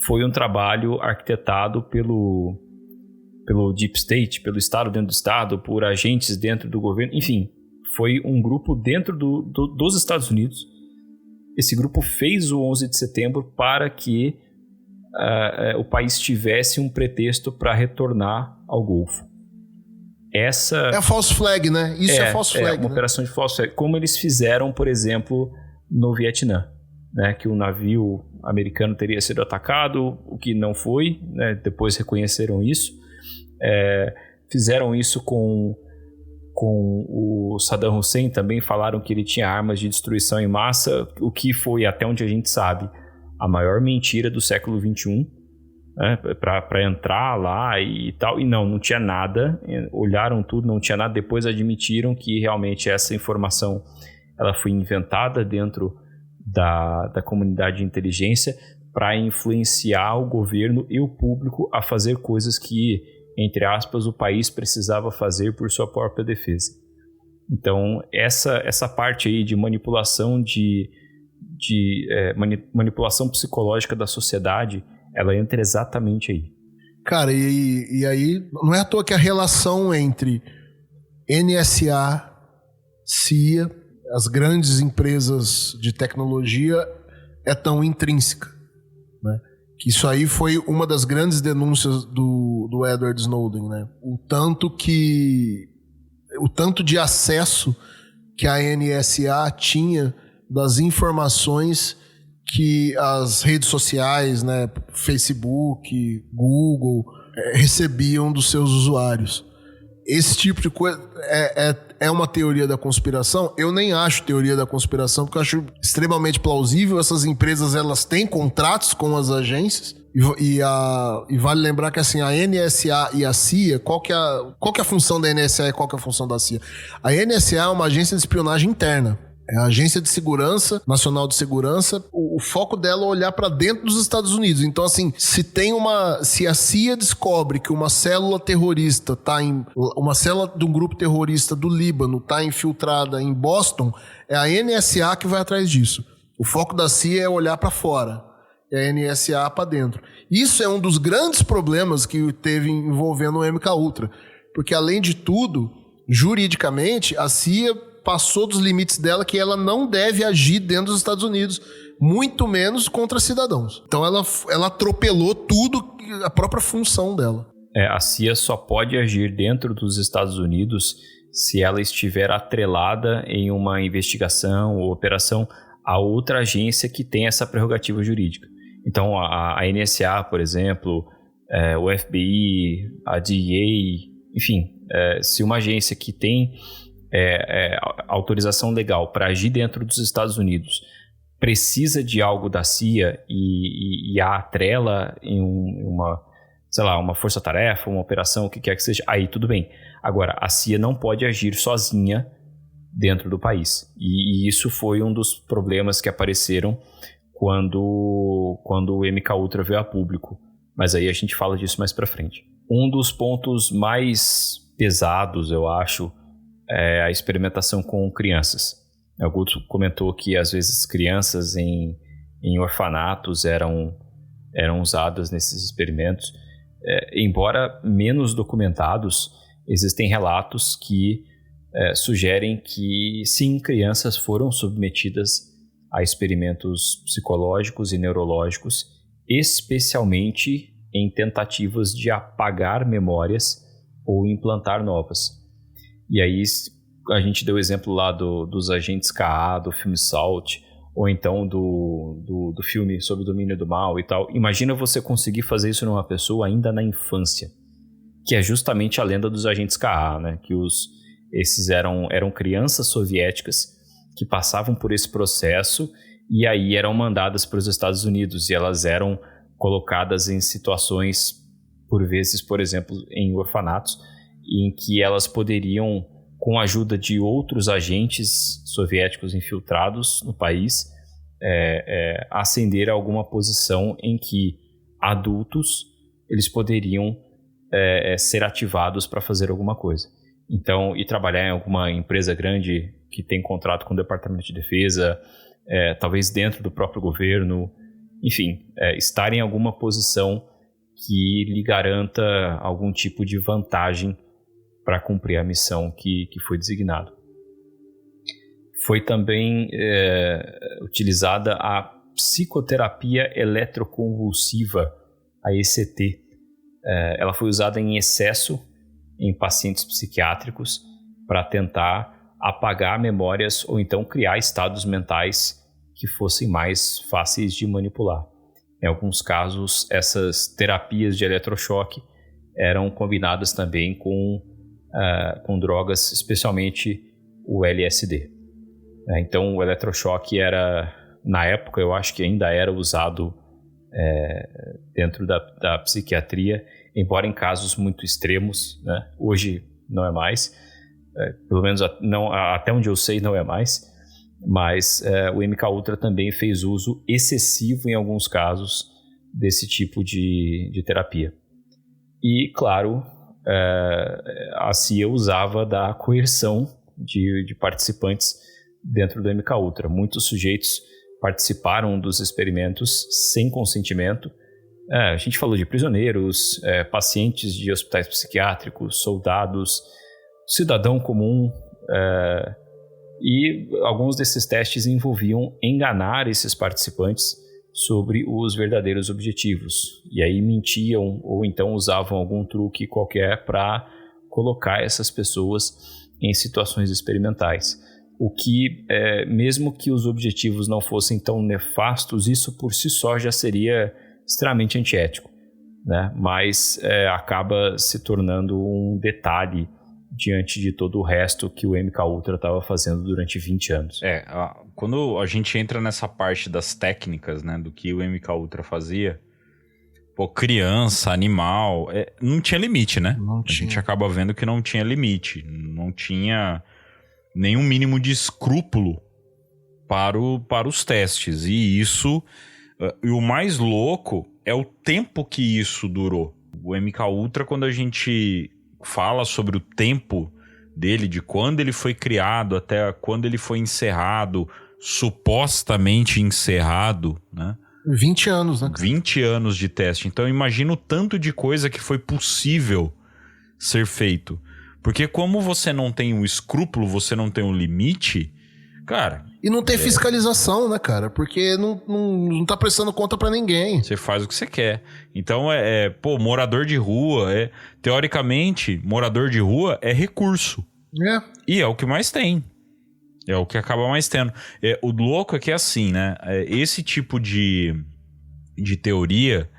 foi um trabalho arquitetado pelo Deep State, pelo Estado dentro do Estado, por agentes dentro do governo, enfim, foi um grupo dentro dos Estados Unidos. Esse grupo fez o 11 de setembro para que o país tivesse um pretexto para retornar ao Golfo. Essa é a false flag, né? Isso é false flag. É uma operação de false flag. Como eles fizeram, por exemplo, no Vietnã, né? Que o navio americano teria sido atacado, o que não foi, né? Depois reconheceram isso. Fizeram isso com o Saddam Hussein, também falaram que ele tinha armas de destruição em massa, o que foi, até onde a gente sabe, a maior mentira do século XXI, né, para entrar lá e tal. E não tinha nada, olharam tudo, não tinha nada. Depois admitiram que realmente essa informação ela foi inventada dentro da comunidade de inteligência para influenciar o governo e o público a fazer coisas que, entre aspas, o país precisava fazer por sua própria defesa. Então, essa parte aí de manipulação manipulação psicológica da sociedade, ela entra exatamente aí. Cara, e aí não é à toa que a relação entre NSA, CIA, as grandes empresas de tecnologia é tão intrínseca, né? Que isso aí foi uma das grandes denúncias do Edward Snowden, né? O tanto de acesso que a NSA tinha das informações que as redes sociais, né, Facebook, Google, recebiam dos seus usuários. Esse tipo de coisa é uma teoria da conspiração. Eu nem acho teoria da conspiração, porque eu acho extremamente plausível. Essas empresas, elas têm contratos com as agências. E vale lembrar que assim, a NSA e a CIA, qual que é a função da NSA e qual que é a função da CIA? A NSA é uma agência de espionagem interna. É a Agência de Segurança, Nacional de Segurança. O foco dela é olhar para dentro dos Estados Unidos. Então, assim, se a CIA descobre que uma célula terrorista uma célula de um grupo terrorista do Líbano está infiltrada em Boston, é a NSA que vai atrás disso. O foco da CIA é olhar para fora. É a NSA para dentro. Isso é um dos grandes problemas que teve envolvendo o MKUltra. Porque, além de tudo, juridicamente, a CIA passou dos limites dela, que ela não deve agir dentro dos Estados Unidos, muito menos contra cidadãos. Então ela atropelou tudo, a própria função dela. A CIA só pode agir dentro dos Estados Unidos se ela estiver atrelada em uma investigação ou operação a outra agência que tem essa prerrogativa jurídica. Então a NSA, por exemplo, o FBI, a DEA, enfim, se uma agência que tem autorização legal para agir dentro dos Estados Unidos precisa de algo da CIA e a atrela em uma força-tarefa, uma operação, o que quer que seja, aí tudo bem. Agora, a CIA não pode agir sozinha dentro do país. E isso foi um dos problemas que apareceram quando o MKUltra veio a público. Mas aí a gente fala disso mais pra frente. Um dos pontos mais pesados, eu acho, é a experimentação com crianças. O Guto comentou que às vezes crianças em orfanatos eram usadas nesses experimentos. Embora menos documentados, existem relatos que sugerem que sim, crianças foram submetidas a experimentos psicológicos e neurológicos, especialmente em tentativas de apagar memórias ou implantar novas. E aí a gente deu o exemplo lá dos agentes K.A., do filme Salt, ou então do filme Sob o Domínio do Mal e tal. Imagina você conseguir fazer isso numa pessoa ainda na infância, que é justamente a lenda dos agentes K.A., né? Que esses eram crianças soviéticas que passavam por esse processo e aí eram mandadas para os Estados Unidos e elas eram colocadas em situações, por vezes, por exemplo, em orfanatos, em que elas poderiam, com a ajuda de outros agentes soviéticos infiltrados no país, ascender a alguma posição em que adultos eles poderiam ser ativados para fazer alguma coisa. Então, e trabalhar em alguma empresa grande que tem contrato com o Departamento de Defesa, talvez dentro do próprio governo, enfim, estar em alguma posição que lhe garanta algum tipo de vantagem para cumprir a missão que foi designado. foi também utilizada a psicoterapia eletroconvulsiva, a ECT. Ela foi usada em excesso em pacientes psiquiátricos para tentar apagar memórias ou então criar estados mentais que fossem mais fáceis de manipular. Em alguns casos, essas terapias de eletrochoque eram combinadas também com drogas, especialmente o LSD. Então, o eletrochoque era, na época, eu acho que ainda era usado dentro da psiquiatria, embora em casos muito extremos, né? Hoje não é mais, pelo menos até onde eu sei não é mais, mas o MKUltra também fez uso excessivo em alguns casos desse tipo de terapia. E, claro, a CIA usava da coerção de participantes dentro do MKUltra. Muitos sujeitos participaram dos experimentos sem consentimento. A gente falou de prisioneiros, pacientes de hospitais psiquiátricos, soldados, cidadão comum, e alguns desses testes envolviam enganar esses participantes sobre os verdadeiros objetivos. E aí mentiam ou então usavam algum truque qualquer para colocar essas pessoas em situações experimentais. O que, mesmo que os objetivos não fossem tão nefastos, isso por si só já seria extremamente antiético, né? Mas acaba se tornando um detalhe diante de todo o resto que o MKUltra estava fazendo durante 20 anos. Quando a gente entra nessa parte das técnicas, né, do que o MKUltra fazia, criança, animal, não tinha limite, né? A gente acaba vendo que não tinha limite, não tinha nenhum mínimo de escrúpulo para os testes. E isso, e o mais louco é o tempo que isso durou. O MKUltra, quando a gente fala sobre o tempo dele, de quando ele foi criado até quando ele foi encerrado, supostamente encerrado, né? 20 anos, né? 20 anos de teste. Então imagina o tanto de coisa que foi possível ser feito. Porque como você não tem um escrúpulo, você não tem um limite, cara... E não tem fiscalização, né, cara? Porque não tá prestando conta pra ninguém. Você faz o que você quer. Então, morador de rua, teoricamente, morador de rua é recurso. E é o que mais tem. É o que acaba mais tendo. O louco é que é assim, né? Esse tipo de teoria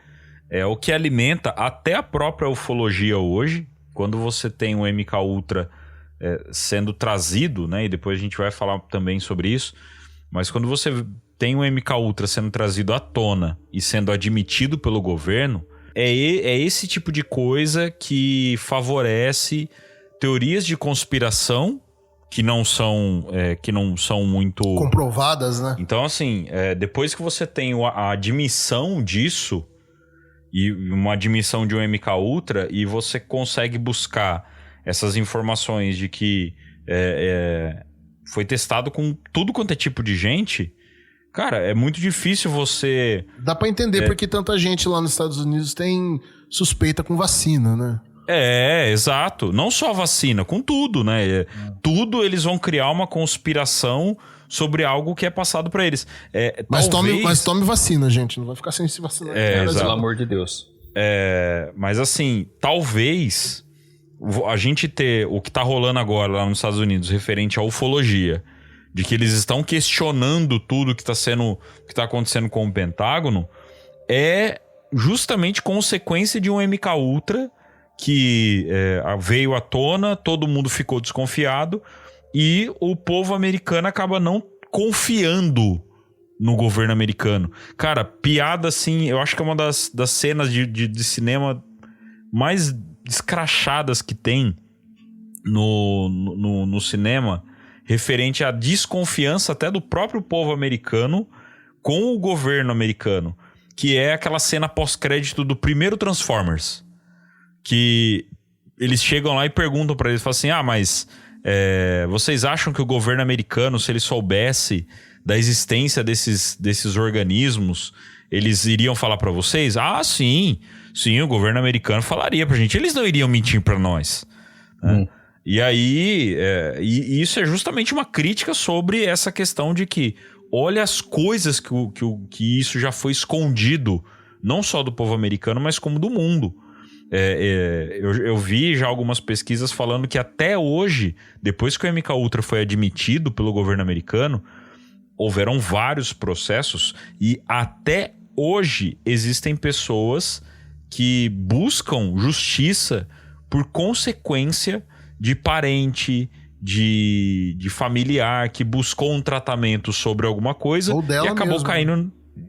é o que alimenta até a própria ufologia hoje. Quando você tem o MKUltra sendo trazido, né? E depois a gente vai falar também sobre isso. Mas quando você tem o MKUltra sendo trazido à tona e sendo admitido pelo governo, é esse tipo de coisa que favorece teorias de conspiração que não são muito comprovadas, né? Então, assim, depois que você tem a admissão disso, e uma admissão de um MKUltra, e você consegue buscar essas informações de que foi testado com tudo quanto é tipo de gente, cara, é muito difícil você... Dá pra entender porque tanta gente lá nos Estados Unidos tem suspeita com vacina, né? Exato. Não só vacina, com tudo, né? Tudo eles vão criar uma conspiração sobre algo que é passado pra eles. Mas tome vacina, gente. Não vai ficar sem se vacinar. Pelo amor de Deus. Mas assim, talvez a gente ter o que tá rolando agora lá nos Estados Unidos referente à ufologia, de que eles estão questionando tudo que tá acontecendo com o Pentágono, é justamente consequência de um MKUltra que veio à tona, todo mundo ficou desconfiado e o povo americano acaba não confiando no governo americano. Cara, piada assim, eu acho que é uma das cenas de cinema mais escrachadas que tem no cinema, referente à desconfiança até do próprio povo americano com o governo americano, que é aquela cena pós-crédito do primeiro Transformers, que eles chegam lá e perguntam pra eles, falam assim, mas vocês acham que o governo americano, se ele soubesse da existência desses organismos, eles iriam falar pra vocês? Sim, o governo americano falaria pra gente, eles não iriam mentir pra nós. E aí, e isso é justamente uma crítica sobre essa questão de que olha as coisas que isso já foi escondido, não só do povo americano, mas como do mundo. Eu vi já algumas pesquisas falando que até hoje, depois que o MKUltra foi admitido pelo governo americano, houveram vários processos e até hoje existem pessoas que buscam justiça por consequência de parente, de familiar que buscou um tratamento sobre alguma coisa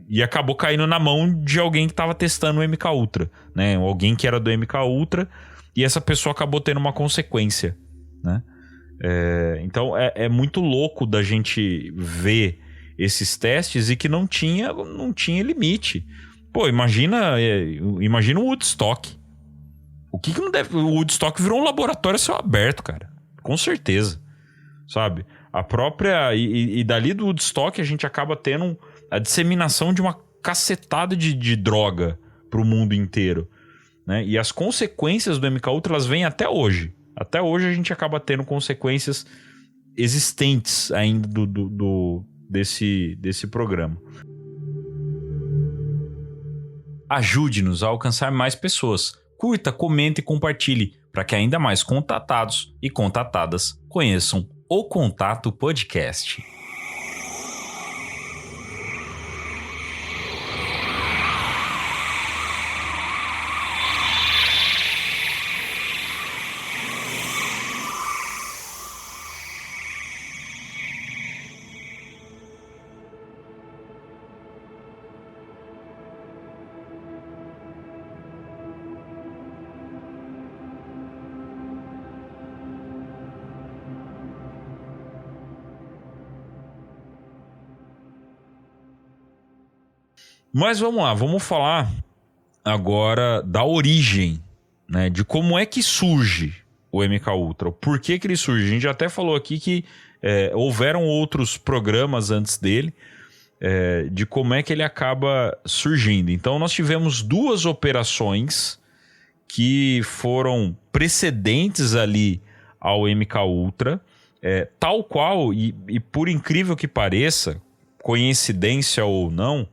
e acabou caindo na mão de alguém que estava testando o MKUltra, né? Alguém que era do MKUltra e essa pessoa acabou tendo uma consequência, né? Então é muito louco da gente ver esses testes e que não tinha limite. Pô, imagina o Woodstock. O que não deve... O Woodstock virou um laboratório a céu aberto, cara. Com certeza. Sabe? A própria... E dali do Woodstock a gente acaba tendo a disseminação de uma cacetada de droga pro mundo inteiro, né? E as consequências do MKUltra, elas vêm até hoje. Até hoje a gente acaba tendo consequências existentes ainda desse programa. Ajude-nos a alcançar mais pessoas. Curta, comente e compartilhe para que ainda mais contatados e contatadas conheçam o Contato Podcast. Mas vamos lá, vamos falar agora da origem, né? De como é que surge o MKUltra. Por que ele surge? A gente já até falou aqui que houveram outros programas antes dele, de como é que ele acaba surgindo. Então nós tivemos duas operações que foram precedentes ali ao MKUltra, tal qual, e por incrível que pareça, coincidência ou não,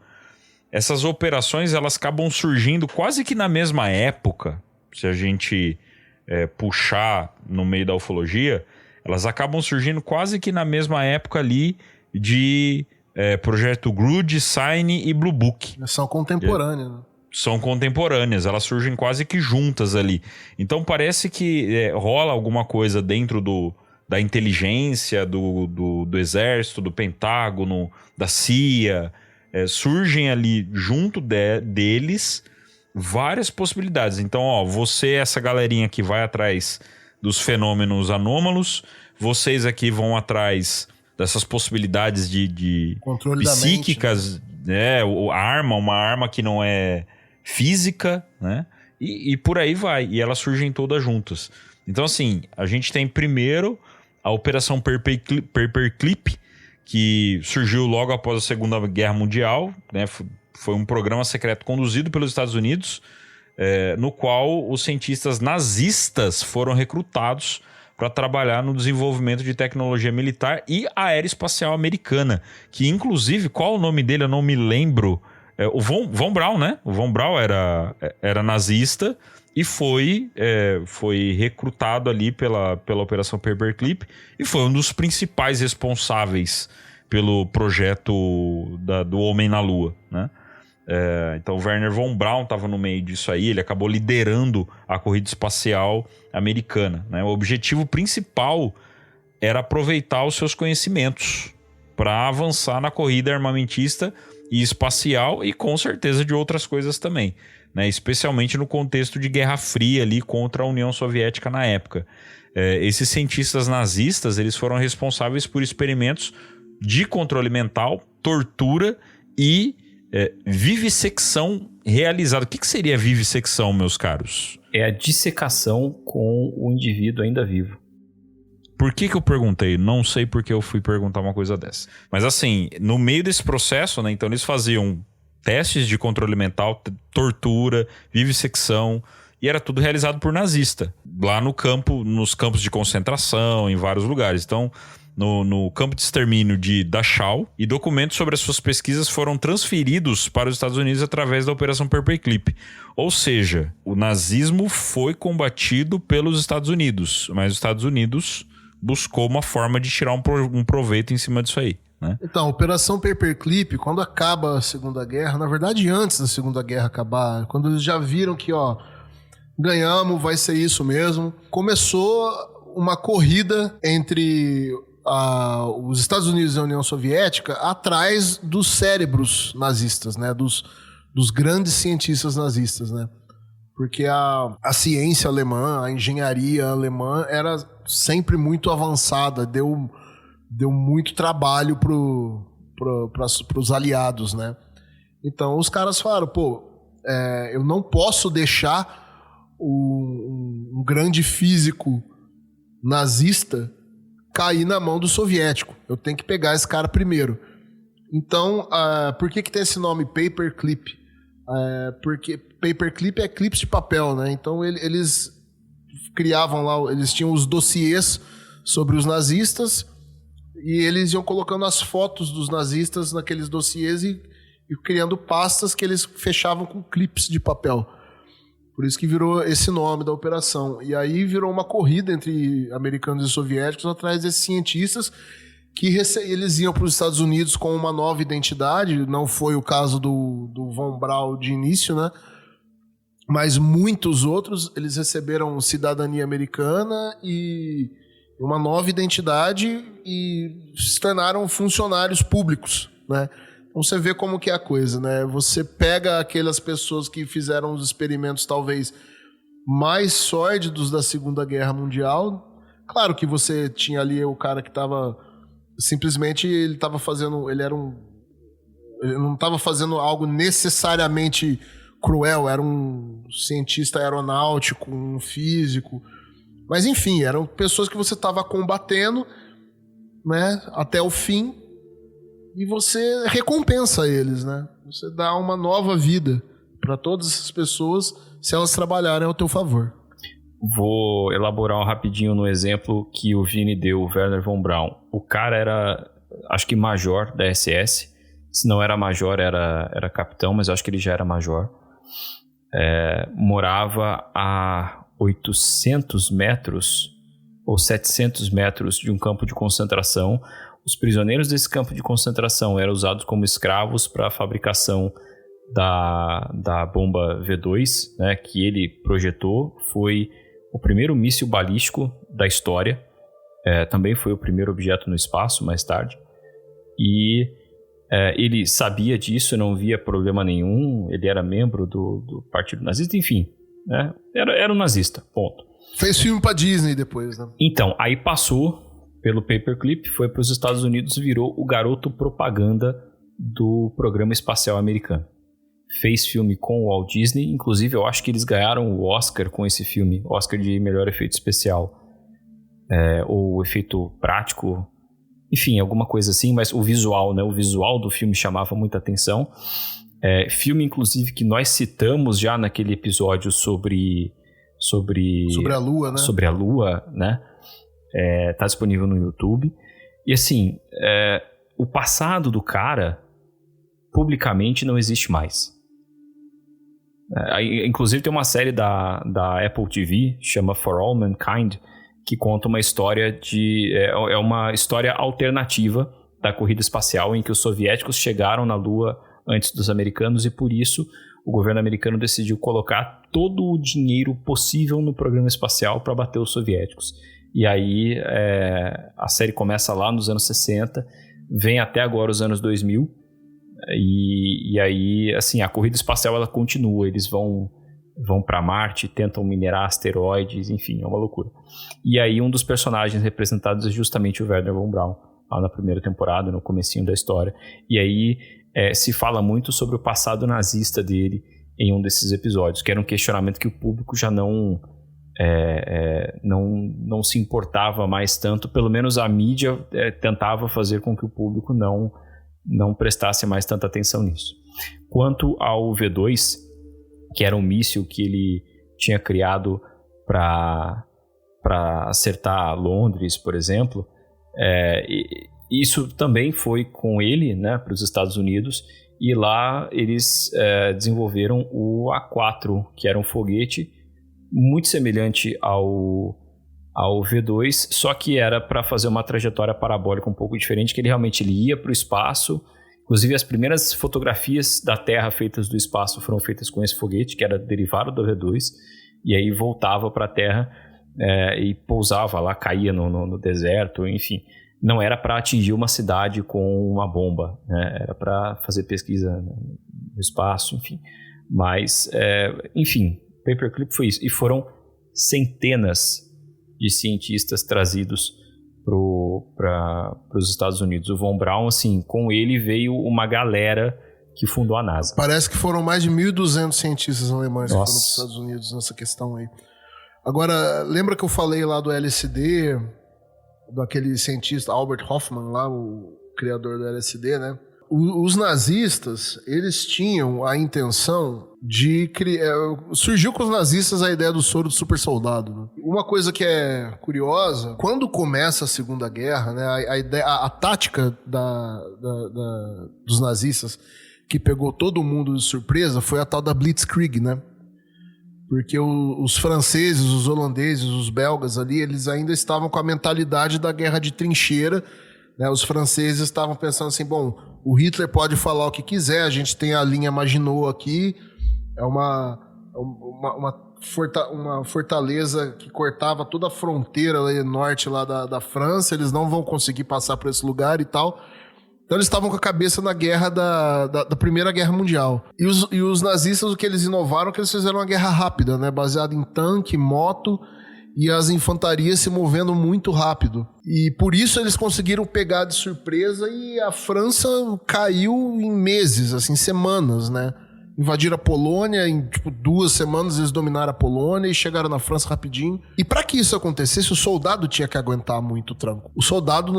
essas operações elas acabam surgindo quase que na mesma época. Se a gente puxar no meio da ufologia, elas acabam surgindo quase que na mesma época ali de Projeto Grudge, Sign e Blue Book. São contemporâneas, né? São contemporâneas, elas surgem quase que juntas ali. Então parece que rola alguma coisa dentro da inteligência, do exército, do Pentágono, da CIA. Surgem ali junto deles várias possibilidades. Então, você, essa galerinha que vai atrás dos fenômenos anômalos, vocês aqui vão atrás dessas possibilidades de controle psíquicas, da mente, né? Uma arma que não é física, né? E por aí vai. E elas surgem todas juntas. Então, assim, a gente tem primeiro a Operação Paperclip, que surgiu logo após a Segunda Guerra Mundial, né? Foi um programa secreto conduzido pelos Estados Unidos, no qual os cientistas nazistas foram recrutados para trabalhar no desenvolvimento de tecnologia militar e aeroespacial americana, que inclusive, qual o nome dele? Eu não me lembro. O Von Braun, né? O Von Braun era nazista e foi recrutado ali pela Operação Paperclip e foi um dos principais responsáveis pelo projeto do Homem na Lua, né? Então o Wernher von Braun estava no meio disso aí, ele acabou liderando a corrida espacial americana, né? O objetivo principal era aproveitar os seus conhecimentos para avançar na corrida armamentista e espacial e com certeza de outras coisas também, né? Especialmente no contexto de Guerra Fria ali contra a União Soviética na época. Esses cientistas nazistas, eles foram responsáveis por experimentos de controle mental, tortura e vivissecção realizada. O que seria vivissecção, meus caros? É a dissecação com o indivíduo ainda vivo. Por que eu perguntei? Não sei porque eu fui perguntar uma coisa dessa. Mas assim, no meio desse processo, né, então eles faziam testes de controle mental, tortura, vivissecção e era tudo realizado por nazista, lá no campo, nos campos de concentração, em vários lugares. Então, no campo de extermínio de Dachau, e documentos sobre as suas pesquisas foram transferidos para os Estados Unidos através da Operação Paperclip. Ou seja, o nazismo foi combatido pelos Estados Unidos, mas os Estados Unidos buscou uma forma de tirar um proveito em cima disso aí, né? Então, a Operação Paperclip, quando acaba a Segunda Guerra, na verdade antes da Segunda Guerra acabar, quando eles já viram que, ganhamos, vai ser isso mesmo, começou uma corrida entre os Estados Unidos e a União Soviética atrás dos cérebros nazistas, né? Dos grandes cientistas nazistas, né? Porque a ciência alemã, a engenharia alemã era sempre muito avançada, deu muito trabalho pros aliados, né? Então os caras falaram, eu não posso deixar um grande físico nazista cair na mão do soviético. Eu tenho que pegar esse cara primeiro. Então, por que tem esse nome Paperclip? Porque Paperclip é clips de papel, né? Então eles criavam lá, eles tinham os dossiês sobre os nazistas e eles iam colocando as fotos dos nazistas naqueles dossiês e criando pastas que eles fechavam com clips de papel. Por isso que virou esse nome da operação. E aí virou uma corrida entre americanos e soviéticos atrás desses cientistas que eles iam para os Estados Unidos com uma nova identidade. Não foi o caso do Von Braun de início, né? Mas muitos outros, eles receberam cidadania americana e uma nova identidade e se tornaram funcionários públicos, né? Então você vê como que é a coisa, né? Você pega aquelas pessoas que fizeram os experimentos talvez mais sórdidos da Segunda Guerra Mundial. Claro que você tinha ali o cara que estava simplesmente, ele estava fazendo, ele não estava fazendo algo necessariamente cruel, era um cientista aeronáutico, um físico. Mas enfim, eram pessoas que você estava combatendo, né, até o fim. E você recompensa eles, né? Você dá uma nova vida para todas essas pessoas se elas trabalharem ao teu favor. Vou elaborar rapidinho no exemplo que o Vini deu, o Wernher von Braun. O cara era, acho que major da SS. Se não era major, era capitão, mas eu acho que ele já era major. Morava a 800 metros ou 700 metros de um campo de concentração. Os prisioneiros desse campo de concentração eram usados como escravos para a fabricação da bomba V2, né, que ele projetou. Foi o primeiro míssil balístico da história. Também foi o primeiro objeto no espaço, mais tarde. E ele sabia disso, não via problema nenhum. Ele era membro do Partido Nazista, enfim, né, era um nazista, ponto. Fez filme para Disney depois, né? Então, aí passou pelo Paperclip, foi para os Estados Unidos, virou o garoto propaganda do programa espacial americano. Fez filme com o Walt Disney, inclusive eu acho que eles ganharam o Oscar com esse filme, Oscar de melhor efeito especial, ou efeito prático, enfim, alguma coisa assim, mas o visual, né? O visual do filme chamava muita atenção. Filme, inclusive, que nós citamos já naquele episódio sobre a Lua, né? Sobre a Lua, né? Tá disponível no YouTube. E assim, o passado do cara publicamente não existe mais. Inclusive tem uma série da Apple TV, chama For All Mankind, que conta uma história uma história alternativa da corrida espacial, em que os soviéticos chegaram na Lua antes dos americanos e por isso o governo americano decidiu colocar todo o dinheiro possível no programa espacial para bater os soviéticos. E aí a série começa lá nos anos 60, vem até agora os anos 2000, e aí assim, a corrida espacial ela continua, eles vão para Marte, tentam minerar asteroides, enfim, é uma loucura. E aí um dos personagens representados é justamente o Wernher von Braun, lá na primeira temporada, no comecinho da história. E aí se fala muito sobre o passado nazista dele em um desses episódios, que era um questionamento que o público já não se importava mais tanto, pelo menos a mídia tentava fazer com que o público não prestasse mais tanta atenção nisso. Quanto ao V2, que era um míssil que ele tinha criado para acertar Londres, por exemplo. Isso também foi com ele, né, para os Estados Unidos, e lá eles desenvolveram o A4, que era um foguete muito semelhante ao V2, só que era para fazer uma trajetória parabólica um pouco diferente, que ele realmente ia para o espaço. Inclusive, as primeiras fotografias da Terra feitas do espaço foram feitas com esse foguete, que era derivado do V2, e aí voltava para a Terra e pousava lá, caía no deserto, enfim. Não era para atingir uma cidade com uma bomba, né? Era para fazer pesquisa no espaço, enfim. Mas, enfim, Paperclip foi isso. E foram centenas de cientistas trazidos para os Estados Unidos. O Von Braun, assim, com ele veio uma galera que fundou a NASA. Parece que foram mais de 1.200 cientistas alemães que foram para os Estados Unidos nessa questão aí. Agora, lembra que eu falei lá do LSD, daquele cientista Albert Hofmann lá, o criador do LSD, né? Os nazistas, eles tinham a intenção de criar... Surgiu com os nazistas a ideia do soro do super soldado, né? Uma coisa que é curiosa, quando começa a Segunda Guerra, né, a tática dos nazistas que pegou todo mundo de surpresa foi a tal da Blitzkrieg, né? Porque os franceses, os holandeses, os belgas ali, eles ainda estavam com a mentalidade da guerra de trincheira, né? Os franceses estavam pensando assim, bom, o Hitler pode falar o que quiser, a gente tem a linha Maginot aqui, é uma fortaleza que cortava toda a fronteira ali, norte lá da França, eles não vão conseguir passar por esse lugar e tal. Então eles estavam com a cabeça na guerra da Primeira Guerra Mundial. E os nazistas, o que eles inovaram, que eles fizeram uma guerra rápida, né? Baseada em tanque, moto e as infantarias se movendo muito rápido. E por isso eles conseguiram pegar de surpresa e a França caiu em meses, assim, semanas, né? Invadiram a Polônia, em 2 semanas eles dominaram a Polônia e chegaram na França rapidinho. E para que isso acontecesse, o soldado tinha que aguentar muito o tranco. O soldado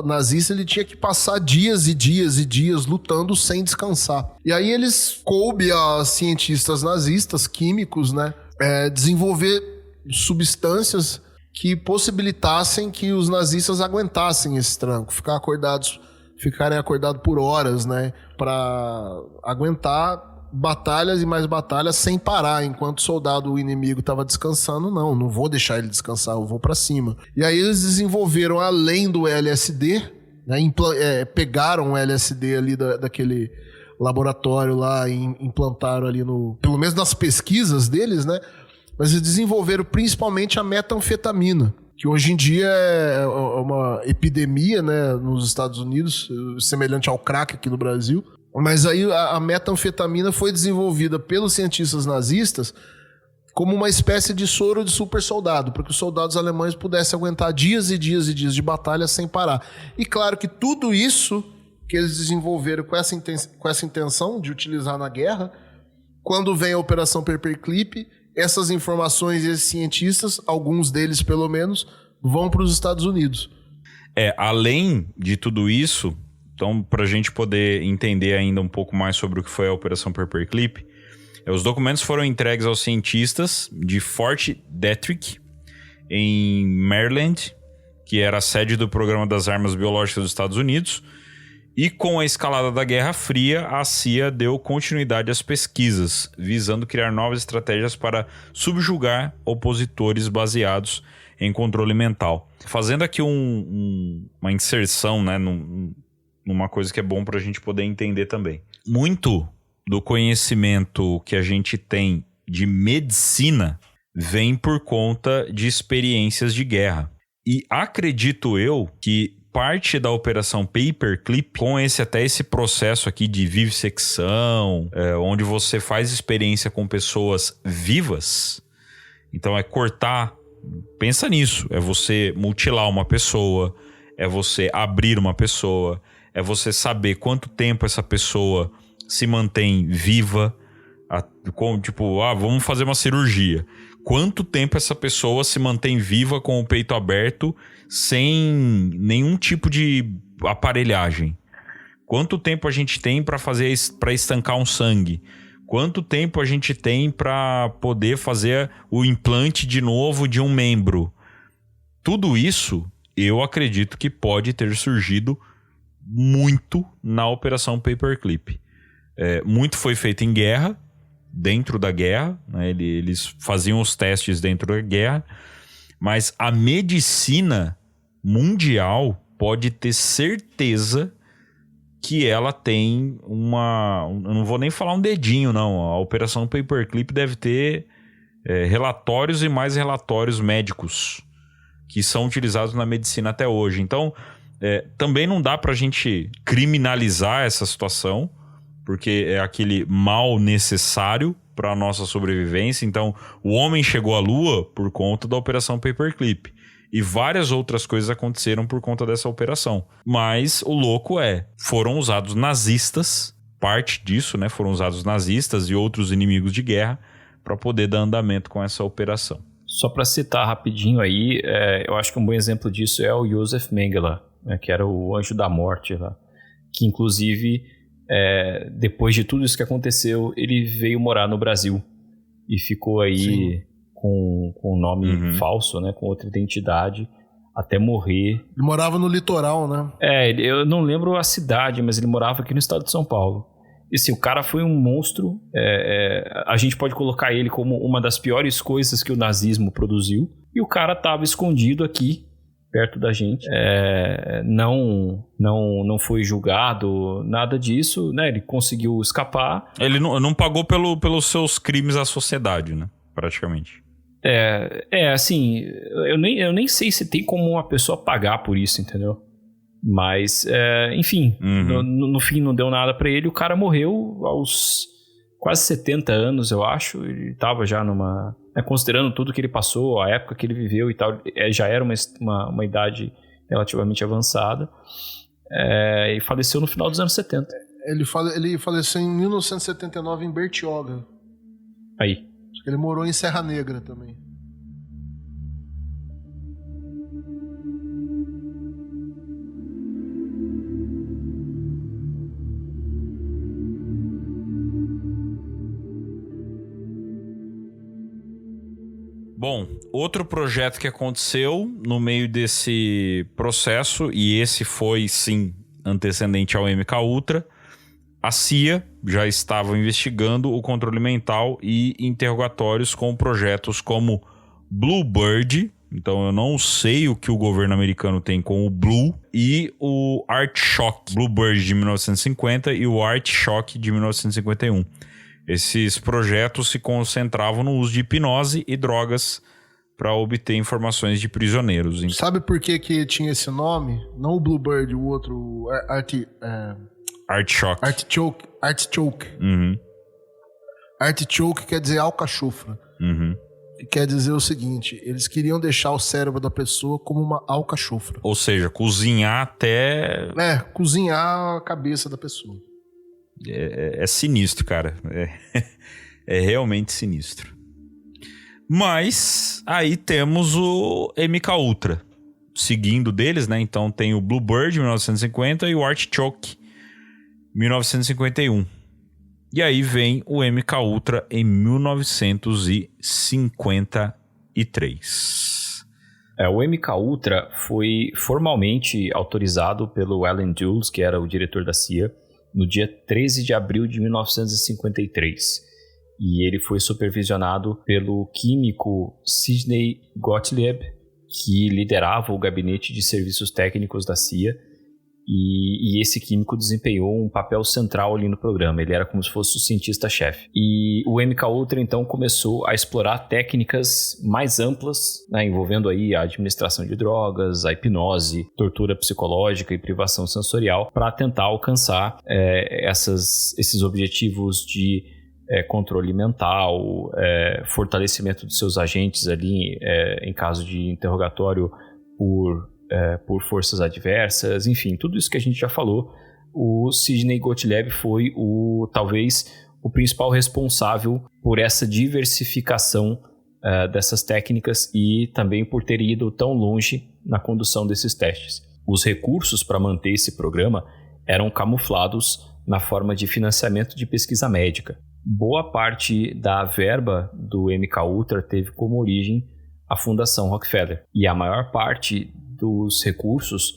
nazista, ele tinha que passar dias e dias e dias lutando sem descansar. E aí eles coube a cientistas nazistas, químicos, né, desenvolver substâncias que possibilitassem que os nazistas aguentassem esse tranco, ficarem acordados por horas, né, para aguentar batalhas e mais batalhas sem parar, enquanto o soldado inimigo estava descansando. Não vou deixar ele descansar, eu vou para cima. E aí eles desenvolveram, além do LSD, né, pegaram o LSD ali daquele laboratório lá e implantaram ali pelo menos nas pesquisas deles, né, mas eles desenvolveram principalmente a metanfetamina, que hoje em dia é uma epidemia, né, nos Estados Unidos, semelhante ao crack aqui no Brasil. Mas aí a metanfetamina foi desenvolvida pelos cientistas nazistas como uma espécie de soro de super soldado, para que os soldados alemães pudessem aguentar dias e dias e dias de batalha sem parar. E claro que tudo isso que eles desenvolveram com essa intenção de utilizar na guerra, quando vem a Operação Paperclip, essas informações e esses cientistas, alguns deles pelo menos, vão para os Estados Unidos. Além de tudo isso, então, para a gente poder entender ainda um pouco mais sobre o que foi a Operação Paperclip, os documentos foram entregues aos cientistas de Fort Detrick, em Maryland, que era a sede do Programa das Armas Biológicas dos Estados Unidos, e com a escalada da Guerra Fria, a CIA deu continuidade às pesquisas, visando criar novas estratégias para subjugar opositores baseados em controle mental. Fazendo aqui uma inserção, né, numa coisa que é bom para a gente poder entender também. Muito do conhecimento que a gente tem de medicina vem por conta de experiências de guerra. E acredito eu que parte da Operação Paperclip, com esse processo aqui de vivissecção, onde você faz experiência com pessoas vivas, então é cortar, pensa nisso, é você mutilar uma pessoa, é você abrir uma pessoa, é você saber quanto tempo essa pessoa se mantém viva, vamos fazer uma cirurgia. Quanto tempo essa pessoa se mantém viva com o peito aberto, sem nenhum tipo de aparelhagem? Quanto tempo a gente tem para estancar um sangue? Quanto tempo a gente tem para poder fazer o implante de novo de um membro? Tudo isso, eu acredito que pode ter surgido muito na Operação Paperclip. Muito foi feito em guerra, dentro da guerra, né? Eles faziam os testes dentro da guerra, mas a medicina mundial pode ter certeza que ela tem eu não vou nem falar um dedinho, não. A Operação Paperclip deve ter relatórios e mais relatórios médicos que são utilizados na medicina até hoje. Então, também não dá pra gente criminalizar essa situação, porque é aquele mal necessário para a nossa sobrevivência. Então, o homem chegou à Lua por conta da Operação Paperclip. E várias outras coisas aconteceram por conta dessa operação. Mas o louco foram usados nazistas, parte disso, né? Foram usados nazistas e outros inimigos de guerra para poder dar andamento com essa operação. Só para citar rapidinho aí, eu acho que um bom exemplo disso é o Josef Mengele, né, que era o anjo da morte lá, que inclusive, depois de tudo isso que aconteceu, ele veio morar no Brasil e ficou aí com um nome falso, né, com outra identidade, até morrer. Ele morava no litoral, né? Eu não lembro a cidade, mas ele morava aqui no estado de São Paulo. E assim, o cara foi um monstro. A gente pode colocar ele como uma das piores coisas que o nazismo produziu. E o cara estava escondido aqui, perto da gente. Não foi julgado, nada disso, né? Ele conseguiu escapar. Ele não pagou pelos seus crimes à sociedade, né? Praticamente. Assim, eu nem sei se tem como uma pessoa pagar por isso, entendeu? Mas, enfim, no fim não deu nada pra ele. O cara morreu aos quase 70 anos, eu acho. Ele tava já numa... considerando tudo que ele passou, a época que ele viveu e tal, já era uma idade relativamente avançada. E faleceu no final dos anos 70. Ele faleceu em 1979 em Bertioga. Aí. Acho que ele morou em Serra Negra também. Bom, outro projeto que aconteceu no meio desse processo, e esse foi, sim, antecedente ao MKUltra, a CIA já estava investigando o controle mental e interrogatórios com projetos como Bluebird, então eu não sei o que o governo americano tem com o Blue, e o Artichoke, Bluebird de 1950 e o Artichoke de 1951. Esses projetos se concentravam no uso de hipnose e drogas para obter informações de prisioneiros. Sabe por que tinha esse nome? Não o Bluebird, o outro... Artichoke. Artichoke. Artichoke quer dizer alcachofra. Que quer dizer o seguinte: eles queriam deixar o cérebro da pessoa como uma alcachofra. Ou seja, cozinhar até... cozinhar a cabeça da pessoa. É sinistro, cara. É realmente sinistro. Mas aí temos o MKUltra seguindo deles, né? Então tem o Bluebird 1950 e o Artichoke 1951. E aí vem o MKUltra em 1953. O MKUltra foi formalmente autorizado pelo Allen Dulles, que era o diretor da CIA, no dia 13 de abril de 1953. E ele foi supervisionado pelo químico Sidney Gottlieb, que liderava o gabinete de serviços técnicos da CIA. E esse químico desempenhou um papel central ali no programa. Ele era como se fosse o cientista-chefe. E o MKUltra, então, começou a explorar técnicas mais amplas, né, envolvendo aí a administração de drogas, a hipnose, tortura psicológica e privação sensorial, para tentar alcançar esses objetivos de controle mental, fortalecimento de seus agentes ali em caso de interrogatório por forças adversas, enfim, tudo isso que a gente já falou. O Sidney Gottlieb foi talvez o principal responsável por essa diversificação dessas técnicas e também por ter ido tão longe na condução desses testes. Os recursos para manter esse programa eram camuflados na forma de financiamento de pesquisa médica. boa parte da verba do MKUltra teve como origem a Fundação Rockefeller. E a maior parte dos recursos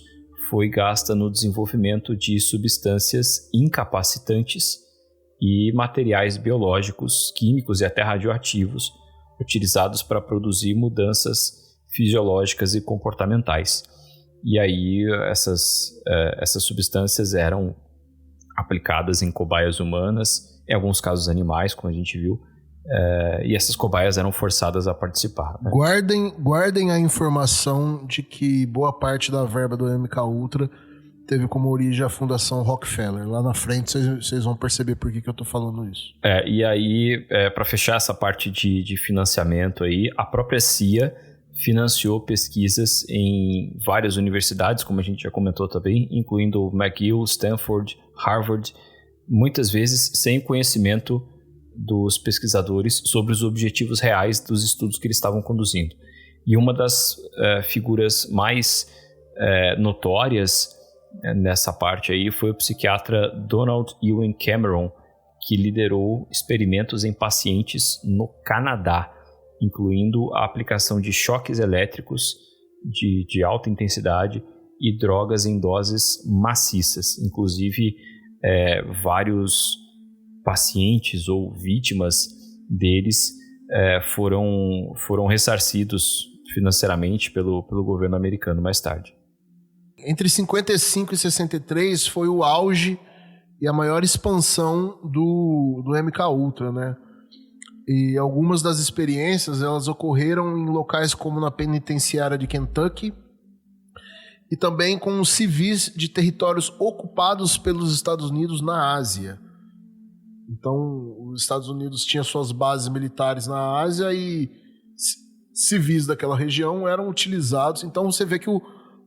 foi gasta no desenvolvimento de substâncias incapacitantes e materiais biológicos, químicos e até radioativos utilizados para produzir mudanças fisiológicas e comportamentais. E aí essas substâncias eram aplicadas em cobaias humanas, em alguns casos animais, como a gente viu, e essas cobaias eram forçadas a participar. Né? Guardem a informação de que boa parte da verba do MKUltra teve como origem a Fundação Rockefeller. Lá na frente vocês vão perceber por que eu tô falando isso. E aí, para fechar essa parte de financiamento aí, a própria CIA financiou pesquisas em várias universidades, como a gente já comentou também, incluindo McGill, Stanford, Harvard, muitas vezes sem conhecimento dos pesquisadores sobre os objetivos reais dos estudos que eles estavam conduzindo. E uma das figuras mais notórias nessa parte aí foi o psiquiatra Donald Ewen Cameron, que liderou experimentos em pacientes no Canadá, incluindo a aplicação de choques elétricos de alta intensidade e drogas em doses maciças. Inclusive, vários pacientes ou vítimas deles foram ressarcidos financeiramente pelo governo americano mais tarde. Entre 55 e 63 foi o auge e a maior expansão do MKUltra, né? E algumas das experiências elas ocorreram em locais como na penitenciária de Kentucky e também com civis de territórios ocupados pelos Estados Unidos na Ásia. Então, os Estados Unidos tinham suas bases militares na Ásia e civis daquela região eram utilizados. Então, você vê que o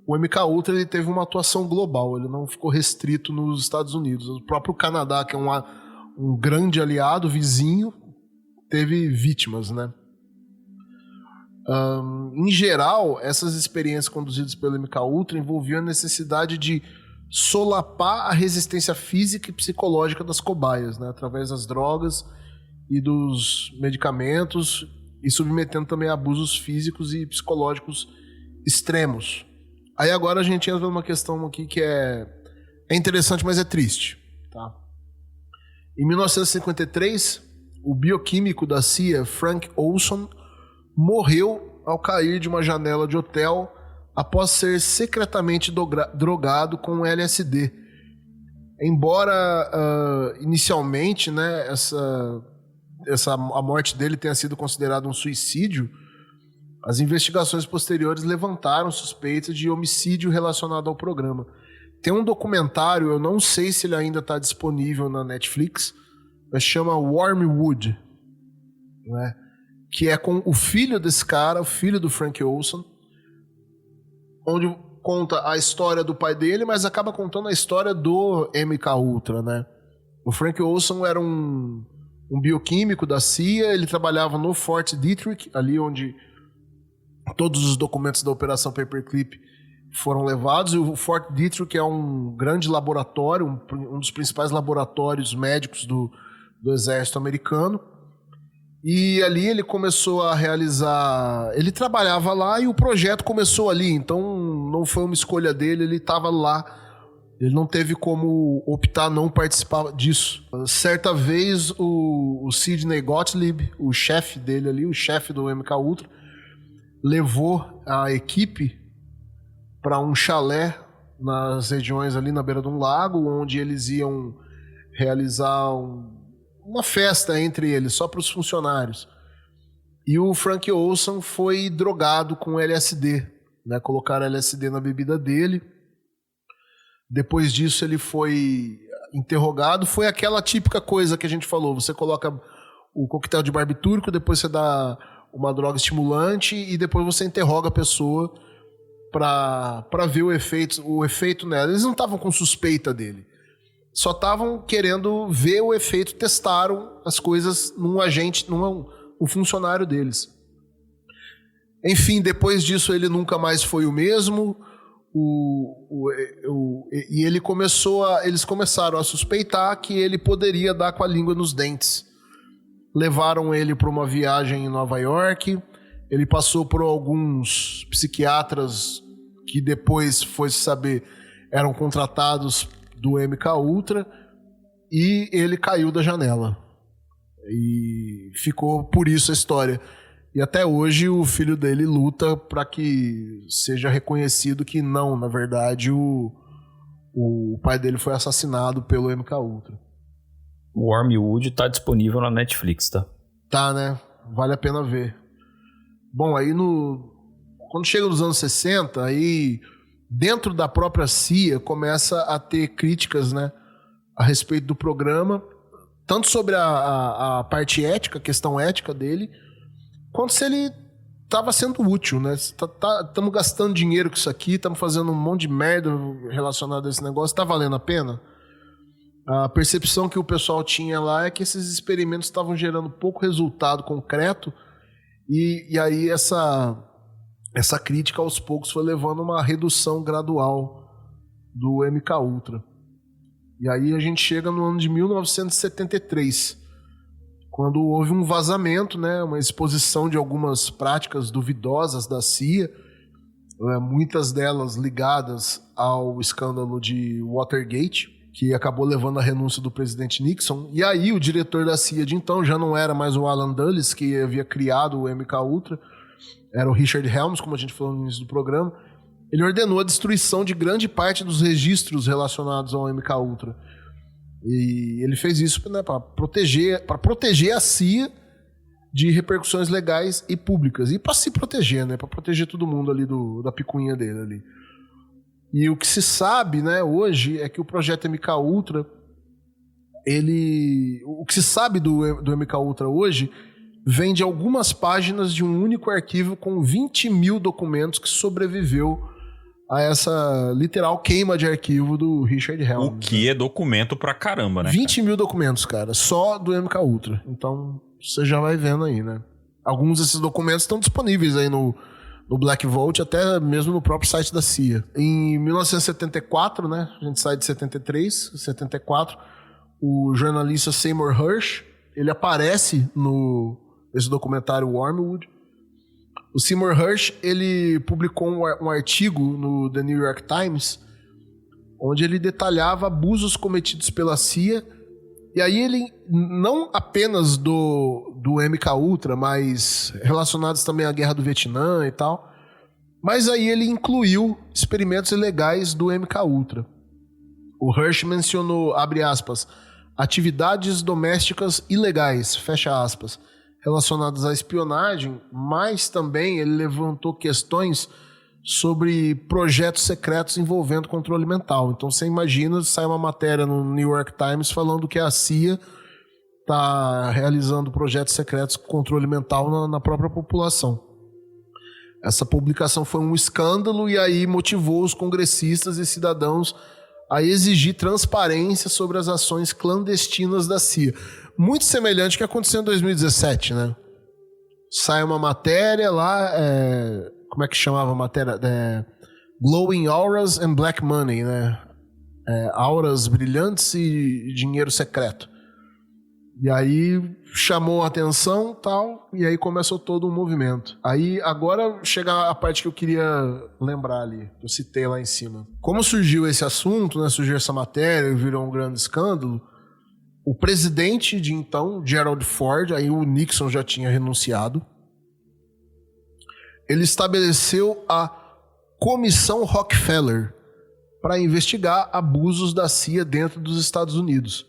MKUltra ele teve uma atuação global, ele não ficou restrito nos Estados Unidos. O próprio Canadá, que é um grande aliado, vizinho, teve vítimas, né? Em geral, essas experiências conduzidas pelo MKUltra envolviam a necessidade de solapar a resistência física e psicológica das cobaias, né? Através das drogas e dos medicamentos e submetendo também a abusos físicos e psicológicos extremos. Aí agora a gente entra numa questão aqui que é interessante, mas é triste. Tá? Em 1953, o bioquímico da CIA, Frank Olson, morreu ao cair de uma janela de hotel após ser secretamente drogado com LSD. Embora inicialmente, né, a morte dele tenha sido considerada um suicídio, as investigações posteriores levantaram suspeitas de homicídio relacionado ao programa. Tem um documentário, eu não sei se ele ainda está disponível na Netflix, mas chama Wormwood, né? Que é com o filho desse cara, o filho do Frank Olson, onde conta a história do pai dele, mas acaba contando a história do MKUltra, né? O Frank Olson era um bioquímico da CIA, ele trabalhava no Fort Detrick, ali onde todos os documentos da Operação Paperclip foram levados, e o Fort Detrick é um grande laboratório, um dos principais laboratórios médicos do exército americano, e ali ele começou a realizar, ele trabalhava lá e o projeto começou ali, então não foi uma escolha dele, ele estava lá, ele não teve como optar não participar disso. Certa vez o Sidney Gottlieb, o chefe dele ali, o chefe do MKUltra, levou a equipe para um chalé nas regiões ali na beira de um lago, onde eles iam realizar uma festa entre eles, só para os funcionários. E o Frank Olson foi drogado com LSD, né? Colocaram LSD na bebida dele. Depois disso ele foi interrogado. Foi aquela típica coisa que a gente falou, você coloca o coquetel de barbitúrico, depois você dá uma droga estimulante e depois você interroga a pessoa para ver o efeito nela. Eles não estavam com suspeita dele, só estavam querendo ver o efeito, testaram as coisas num agente, um funcionário deles. Enfim, depois disso ele nunca mais foi o mesmo, e eles começaram a suspeitar que ele poderia dar com a língua nos dentes. levaram ele para uma viagem em Nova York. Ele passou por alguns psiquiatras que depois foi saber eram contratados do MK Ultra, e ele caiu da janela. E ficou por isso a história. E até hoje o filho dele luta para que seja reconhecido que não, na verdade, o pai dele foi assassinado pelo MK Ultra. O Wormwood tá disponível na Netflix, tá? Tá, né? Vale a pena ver. Bom, aí quando chega nos anos 60, aí dentro da própria CIA começa a ter críticas, né, a respeito do programa, tanto sobre a parte ética, a questão ética dele, quanto se ele estava sendo útil, né? Estamos gastando dinheiro com isso aqui, estamos fazendo um monte de merda relacionado a esse negócio, está valendo a pena? A percepção que o pessoal tinha lá é que esses experimentos estavam gerando pouco resultado concreto, e aí essa crítica aos poucos foi levando a uma redução gradual do MK Ultra. E aí a gente chega no ano de 1973, quando houve um vazamento, né, uma exposição de algumas práticas duvidosas da CIA, muitas delas ligadas ao escândalo de Watergate, que acabou levando à renúncia do presidente Nixon. E aí o diretor da CIA de então já não era mais o Alan Dulles, que havia criado o MK Ultra, era o Richard Helms, como a gente falou no início do programa. Ele ordenou a destruição de grande parte dos registros relacionados ao MK Ultra. E ele fez isso, né, para proteger a CIA de repercussões legais e públicas. E para se proteger, né, para proteger todo mundo ali da picuinha dele ali. E o que se sabe, né, hoje é que o projeto MK Ultra, o que se sabe do MK Ultra hoje vem de algumas páginas de um único arquivo com 20 mil documentos que sobreviveu a essa literal queima de arquivo do Richard Helms. O que é documento pra caramba, né? 20 mil documentos, cara, só do MK Ultra. Então, você já vai vendo aí, né? Alguns desses documentos estão disponíveis aí no Black Vault, até mesmo no próprio site da CIA. Em 1974, né? A gente sai de 74, o jornalista Seymour Hersh, ele aparece nesse documentário Wormwood. O Seymour Hersh, ele publicou um artigo no The New York Times, onde ele detalhava abusos cometidos pela CIA, e aí ele, não apenas do MK Ultra, mas relacionados também à Guerra do Vietnã e tal, mas aí ele incluiu experimentos ilegais do MK Ultra. O Hersh mencionou, abre aspas, atividades domésticas ilegais, fecha aspas, relacionadas à espionagem, mas também ele levantou questões sobre projetos secretos envolvendo controle mental. Então você imagina, sai uma matéria no New York Times falando que a CIA está realizando projetos secretos com controle mental na própria população. Essa publicação foi um escândalo e aí motivou os congressistas e cidadãos a exigir transparência sobre as ações clandestinas da CIA. Muito semelhante ao que aconteceu em 2017, né? Sai uma matéria lá, como é que chamava a matéria? Glowing Auras and Black Money, né? Auras brilhantes e dinheiro secreto. E aí chamou a atenção tal, e aí começou todo um movimento. Aí agora chega a parte que eu queria lembrar ali, eu citei lá em cima. Como surgiu esse assunto, né? Surgiu essa matéria e virou um grande escândalo. O presidente de então, Gerald Ford, aí o Nixon já tinha renunciado, ele estabeleceu a Comissão Rockefeller para investigar abusos da CIA dentro dos Estados Unidos.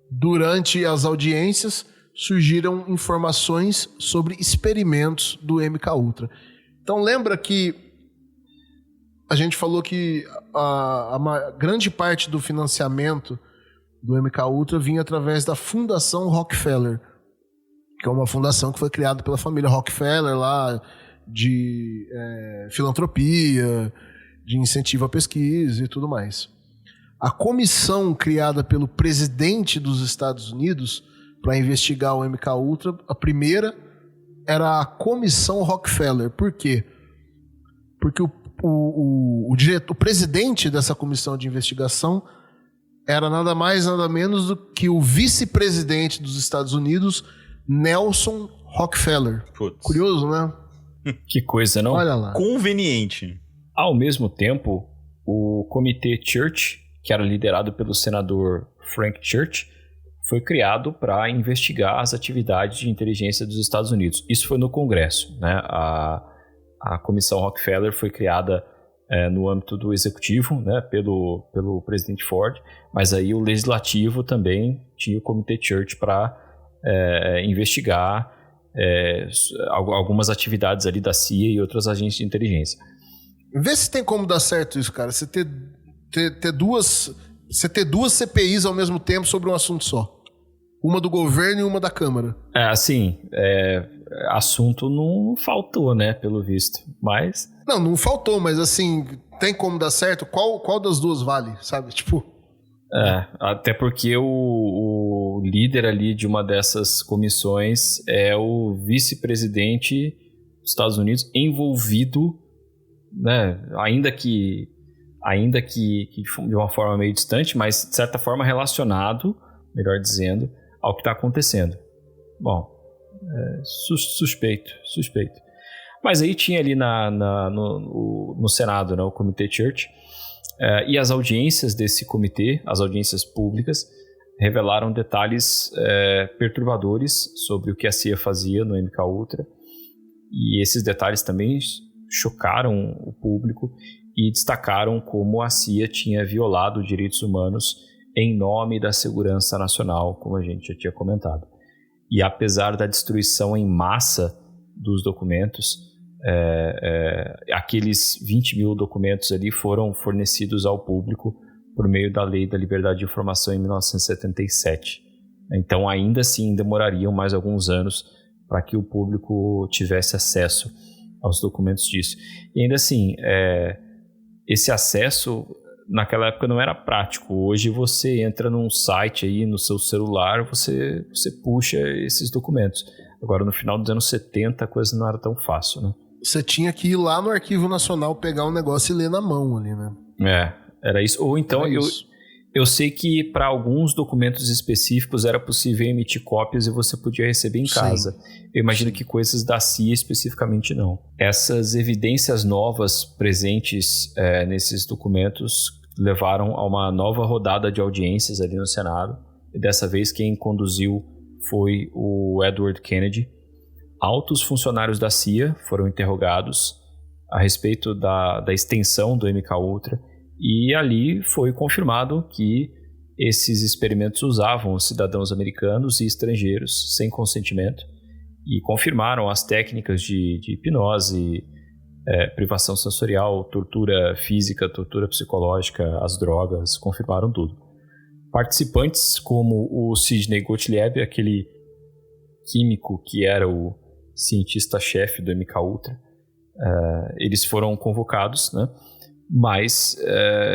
Durante as audiências, surgiram informações sobre experimentos do MK Ultra. Então lembra que a gente falou que a grande parte do financiamento do MK Ultra vinha através da Fundação Rockefeller, que é uma fundação que foi criada pela família Rockefeller lá, de filantropia, de incentivo à pesquisa e tudo mais. A comissão criada pelo presidente dos Estados Unidos para investigar o MK Ultra, a primeira era a Comissão Rockefeller. Por quê? Porque o presidente dessa comissão de investigação era nada mais, nada menos do que o vice-presidente dos Estados Unidos, Nelson Rockefeller. Putz. Curioso, né? Que coisa, não? Olha lá. Conveniente. Ao mesmo tempo, o Comitê Church, que era liderado pelo senador Frank Church, foi criado para investigar as atividades de inteligência dos Estados Unidos. Isso foi no Congresso, né? A Comissão Rockefeller foi criada no âmbito do executivo, né, pelo presidente Ford, mas aí o legislativo também tinha o Comitê Church para investigar algumas atividades ali da CIA e outras agências de inteligência. Vê se tem como dar certo isso, cara. Você ter duas CPIs ao mesmo tempo sobre um assunto só. Uma do governo e uma da Câmara. Assunto não faltou, né, pelo visto, mas... Não faltou, mas assim, tem como dar certo? Qual das duas vale, sabe? Tipo... até porque o líder ali de uma dessas comissões é o vice-presidente dos Estados Unidos envolvido, né, ainda que de uma forma meio distante, mas de certa forma relacionado, melhor dizendo, ao que está acontecendo. Bom, suspeito. Mas aí tinha ali no Senado, né, o Comitê Church, e as audiências desse comitê, as audiências públicas, revelaram detalhes perturbadores sobre o que a CIA fazia no MKUltra, e esses detalhes também chocaram o público e destacaram como a CIA tinha violado direitos humanos em nome da segurança nacional, como a gente já tinha comentado. E apesar da destruição em massa dos documentos, aqueles 20 mil documentos ali foram fornecidos ao público por meio da Lei da Liberdade de Informação em 1977. Então, ainda assim, demorariam mais alguns anos para que o público tivesse acesso aos documentos disso. E ainda assim, esse acesso naquela época não era prático. Hoje você entra num site aí no seu celular, você puxa esses documentos. Agora, no final dos anos 70, a coisa não era tão fácil, né? Você tinha que ir lá no Arquivo Nacional, pegar um negócio e ler na mão ali, né? Era isso. Ou então, eu sei que para alguns documentos específicos era possível emitir cópias e você podia receber em casa. Eu imagino que coisas da CIA especificamente não. Essas evidências novas presentes nesses documentos levaram a uma nova rodada de audiências ali no Senado. E dessa vez quem conduziu foi o Edward Kennedy. Altos funcionários da CIA foram interrogados a respeito da extensão do MKUltra. E ali foi confirmado que esses experimentos usavam os cidadãos americanos e estrangeiros sem consentimento e confirmaram as técnicas de hipnose, privação sensorial, tortura física, tortura psicológica, as drogas, confirmaram tudo. Participantes como o Sidney Gottlieb, aquele químico que era o cientista-chefe do MKUltra, eles foram convocados, né? Mas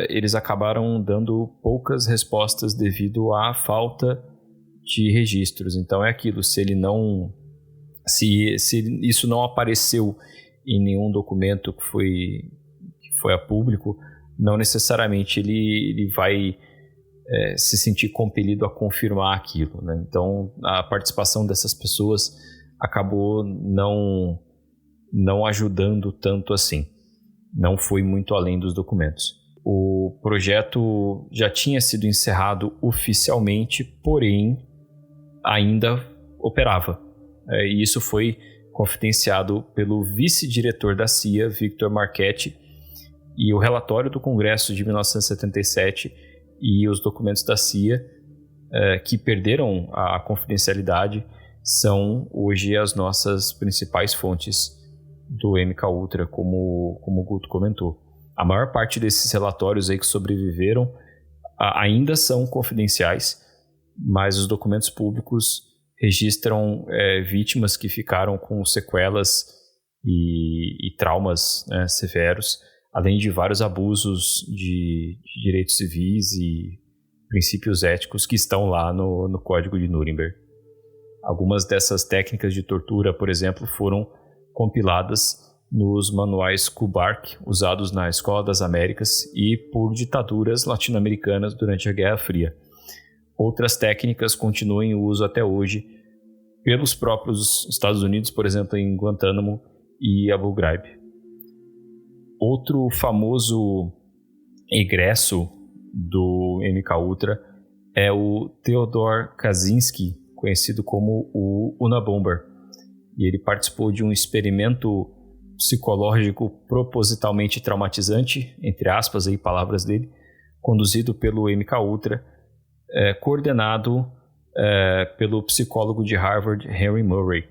eles acabaram dando poucas respostas devido à falta de registros. Então é aquilo, se isso não apareceu em nenhum documento que foi a público, não necessariamente ele vai se sentir compelido a confirmar aquilo, né? Então a participação dessas pessoas acabou não ajudando tanto assim. Não foi muito além dos documentos. O projeto já tinha sido encerrado oficialmente, porém ainda operava. E isso foi confidenciado pelo vice-diretor da CIA, Victor Marchetti, e o relatório do Congresso de 1977 e os documentos da CIA que perderam a confidencialidade são hoje as nossas principais fontes do MKUltra, como o Guto comentou. A maior parte desses relatórios aí que sobreviveram ainda são confidenciais, mas os documentos públicos registram vítimas que ficaram com sequelas e traumas, né, severos, além de vários abusos de direitos civis e princípios éticos que estão lá no Código de Nuremberg. Algumas dessas técnicas de tortura, por exemplo, foram compiladas nos manuais Kubark, usados na Escola das Américas e por ditaduras latino-americanas durante a Guerra Fria. Outras técnicas continuam em uso até hoje pelos próprios Estados Unidos, por exemplo, em Guantánamo e Abu Ghraib. Outro famoso egresso do MKUltra é o Theodor Kaczynski, conhecido como o Unabomber. E ele participou de um experimento psicológico propositalmente traumatizante, entre aspas, aí, palavras dele, conduzido pelo MKUltra, coordenado pelo psicólogo de Harvard, Henry Murray.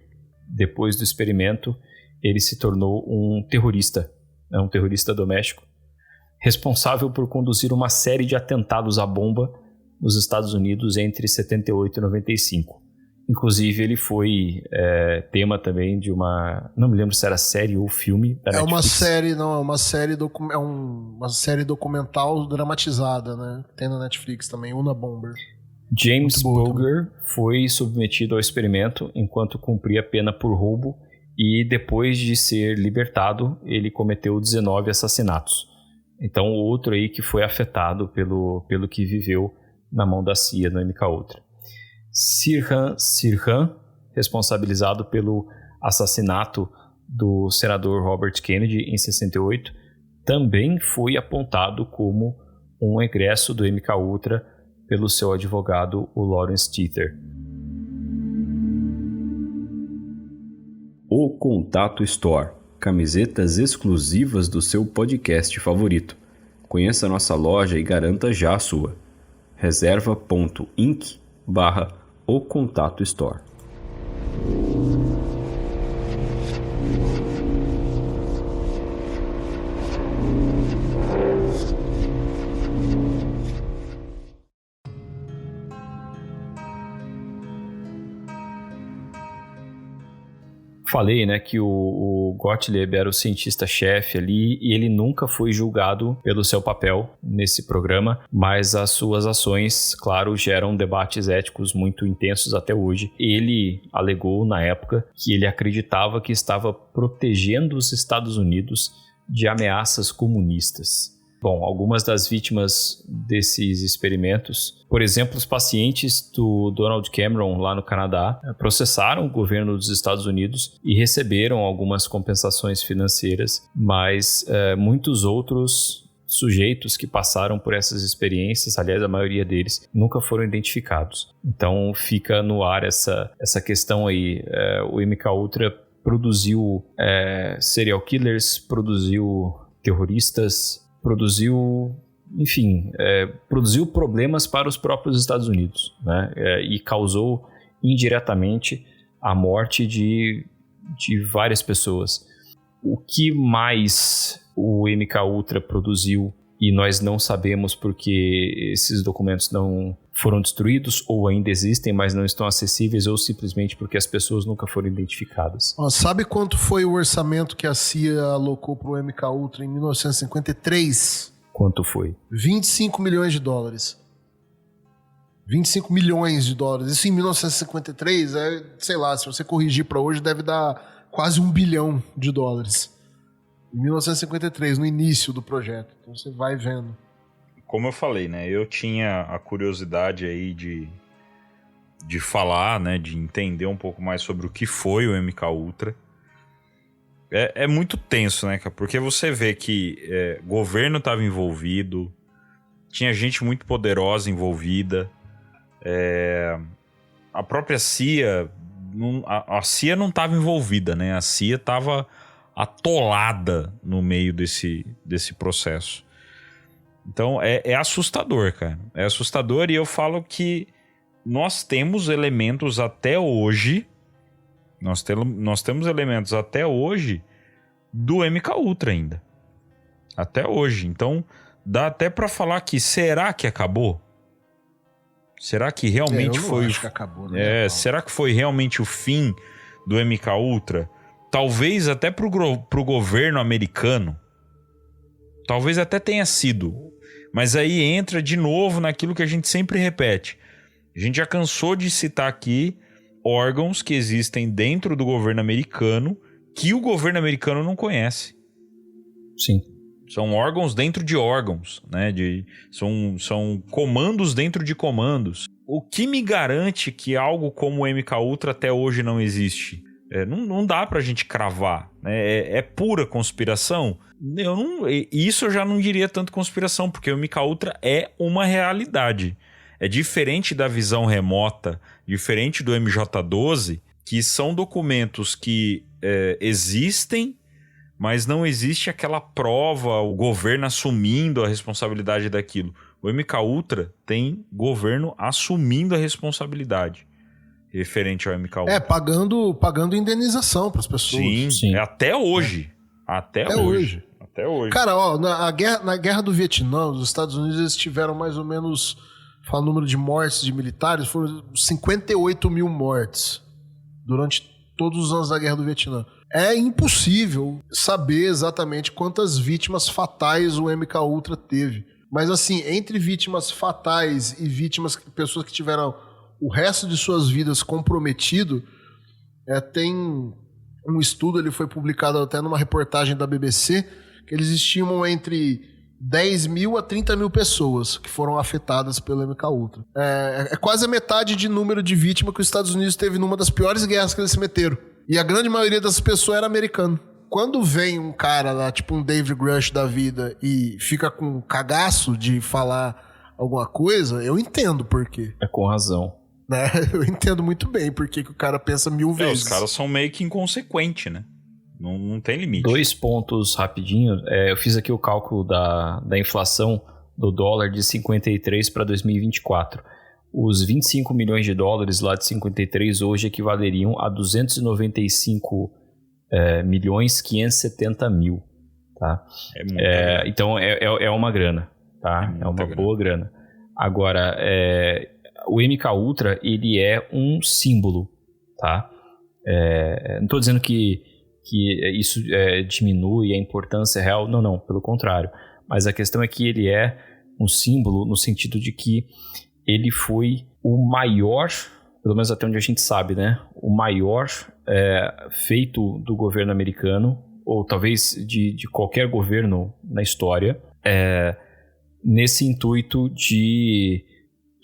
Depois do experimento, ele se tornou um terrorista doméstico, responsável por conduzir uma série de atentados à bomba nos Estados Unidos entre 78 e 95. Inclusive, ele foi tema também de uma... Não me lembro se era série ou filme da Netflix. É uma série documental dramatizada, né? Tem na Netflix também, Unabomber. James Bulger foi submetido ao experimento enquanto cumpria pena por roubo e depois de ser libertado, ele cometeu 19 assassinatos. Então, outro aí que foi afetado pelo que viveu na mão da CIA no MKUltra. Sirhan, responsabilizado pelo assassinato do senador Robert Kennedy em 68, também foi apontado como um egresso do MKUltra pelo seu advogado, o Lawrence Teeter. O Contato Store, camisetas exclusivas do seu podcast favorito. Conheça nossa loja e garanta já a sua. reserva.inc/O Contato Store. Falei, né, que o Gottlieb era o cientista-chefe ali e ele nunca foi julgado pelo seu papel nesse programa, mas as suas ações, claro, geram debates éticos muito intensos até hoje. Ele alegou na época que ele acreditava que estava protegendo os Estados Unidos de ameaças comunistas. Bom, algumas das vítimas desses experimentos, por exemplo, os pacientes do Donald Cameron lá no Canadá, processaram o governo dos Estados Unidos e receberam algumas compensações financeiras, mas muitos outros sujeitos que passaram por essas experiências, aliás, a maioria deles, nunca foram identificados. Então fica no ar essa questão aí. O MKUltra produziu serial killers, produziu terroristas, produziu problemas para os próprios Estados Unidos, né? E causou indiretamente a morte de várias pessoas. O que mais o MKUltra produziu e nós não sabemos porque esses documentos não foram destruídos ou ainda existem, mas não estão acessíveis, ou simplesmente porque as pessoas nunca foram identificadas. Sabe quanto foi o orçamento que a CIA alocou para o MKUltra em 1953? Quanto foi? 25 milhões de dólares. 25 milhões de dólares. Isso em 1953, sei lá, se você corrigir para hoje, deve dar quase $1 bilhão. Em 1953, no início do projeto. Então você vai vendo. Como eu falei, né? Eu tinha a curiosidade aí de falar, né? De entender um pouco mais sobre o que foi o MKUltra. É muito tenso, né, cara? Porque você vê que governo estava envolvido, tinha gente muito poderosa envolvida, a própria CIA, a CIA não estava envolvida, né? A CIA estava atolada no meio desse processo. Então é assustador, cara. É assustador, e eu falo que nós temos elementos até hoje. Nós temos elementos até hoje do MKUltra ainda. Até hoje. Então, dá até pra falar que será que acabou? Será que realmente foi... Acho que acabou, né? Será que foi realmente o fim do MKUltra? Talvez até pro governo americano. Talvez até tenha sido. Mas aí entra de novo naquilo que a gente sempre repete. A gente já cansou de citar aqui órgãos que existem dentro do governo americano que o governo americano não conhece. Sim. São órgãos dentro de órgãos, né? São comandos dentro de comandos. o que me garante que algo como o MK Ultra até hoje não existe? Não dá pra gente cravar, né? É pura conspiração? Isso eu já não diria tanto conspiração, porque o MK Ultra é uma realidade. É diferente da visão remota, diferente do MJ-12, que são documentos que existem, mas não existe aquela prova, o governo assumindo a responsabilidade daquilo. O MK Ultra tem governo assumindo a responsabilidade referente ao MK Ultra. Pagando indenização para as pessoas. Sim. Até hoje. Até hoje. Cara, ó, na guerra do Vietnã, os Estados Unidos eles tiveram mais ou menos, fala o número de mortes de militares, foram 58 mil mortes durante todos os anos da guerra do Vietnã. É impossível saber exatamente quantas vítimas fatais o MK Ultra teve. Mas assim, entre vítimas fatais e pessoas que tiveram o resto de suas vidas comprometido, tem um estudo, ele foi publicado até numa reportagem da BBC, que eles estimam entre 10 mil a 30 mil pessoas que foram afetadas pelo MK Ultra. É quase a metade de número de vítimas que os Estados Unidos teve numa das piores guerras que eles se meteram. E a grande maioria dessas pessoas era americano. Quando vem um cara lá, tipo um David Grush da vida, e fica com cagaço de falar alguma coisa, eu entendo por quê. É com razão. Né? Eu entendo muito bem por que o cara pensa 1000 vezes. Os caras são meio que inconsequentes, né? Não tem limite. 2 pontos rapidinho. Eu fiz aqui o cálculo da inflação do dólar de 53 para 2024. Os 25 milhões de dólares lá de 53 hoje equivaleriam a 295 milhões 570 mil. Tá? Então é uma grana. Tá? É uma boa grana. Agora, o MK Ultra ele é um símbolo. Tá? Não estou dizendo que isso diminui a importância real. Não, pelo contrário. Mas a questão é que ele é um símbolo no sentido de que ele foi o maior, pelo menos até onde a gente sabe, né? O maior feito do governo americano, ou talvez de qualquer governo na história, nesse intuito de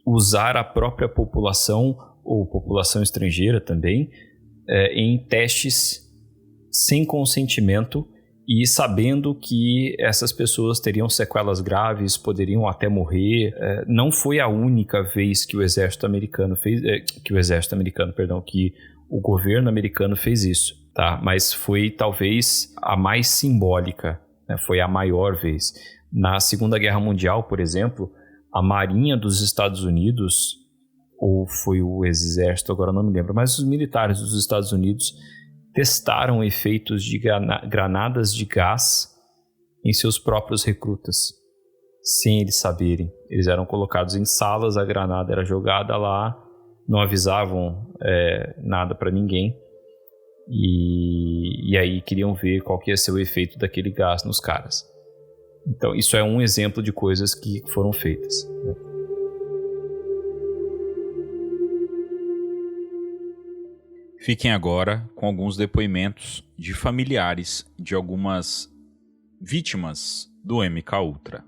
usar a própria população, ou população estrangeira também, em testes sem consentimento e sabendo que essas pessoas teriam sequelas graves, poderiam até morrer. Não foi a única vez que o exército americano fez, que o governo americano fez isso, tá? Mas foi talvez a mais simbólica, né? Foi a maior vez. Na Segunda Guerra Mundial, por exemplo, a Marinha dos Estados Unidos, ou foi o exército, agora não me lembro, mas os militares dos Estados Unidos testaram efeitos de granadas de gás em seus próprios recrutas, sem eles saberem. Eles eram colocados em salas, a granada era jogada lá, não avisavam nada para ninguém, e aí queriam ver qual que ia ser o efeito daquele gás nos caras. Então isso é um exemplo de coisas que foram feitas, né? Fiquem agora com alguns depoimentos de familiares de algumas vítimas do MK Ultra.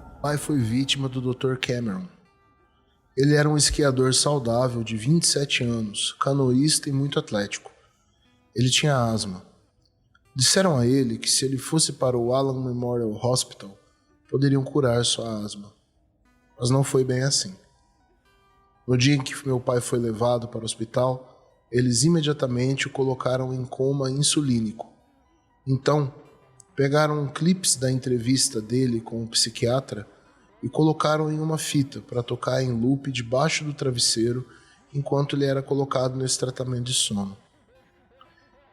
O pai foi vítima do Dr. Cameron. Ele era um esquiador saudável de 27 anos, canoísta e muito atlético. Ele tinha asma. Disseram a ele que se ele fosse para o Allen Memorial Hospital, poderiam curar sua asma. Mas não foi bem assim. No dia em que meu pai foi levado para o hospital, eles imediatamente o colocaram em coma insulínico. Então, pegaram clipes da entrevista dele com o psiquiatra e colocaram em uma fita para tocar em loop debaixo do travesseiro enquanto ele era colocado nesse tratamento de sono.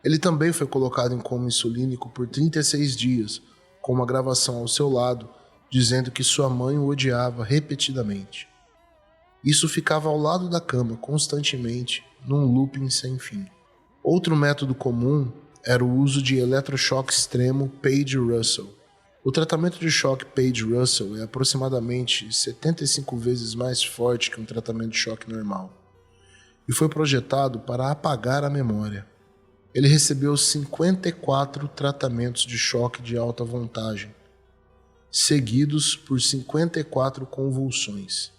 Ele também foi colocado em coma insulínico por 36 dias, com uma gravação ao seu lado, dizendo que sua mãe o odiava repetidamente. Isso ficava ao lado da cama constantemente, num looping sem fim. Outro método comum era o uso de eletrochoque extremo Page-Russell. O tratamento de choque Page-Russell é aproximadamente 75 vezes mais forte que um tratamento de choque normal, e foi projetado para apagar a memória. Ele recebeu 54 tratamentos de choque de alta voltagem, seguidos por 54 convulsões.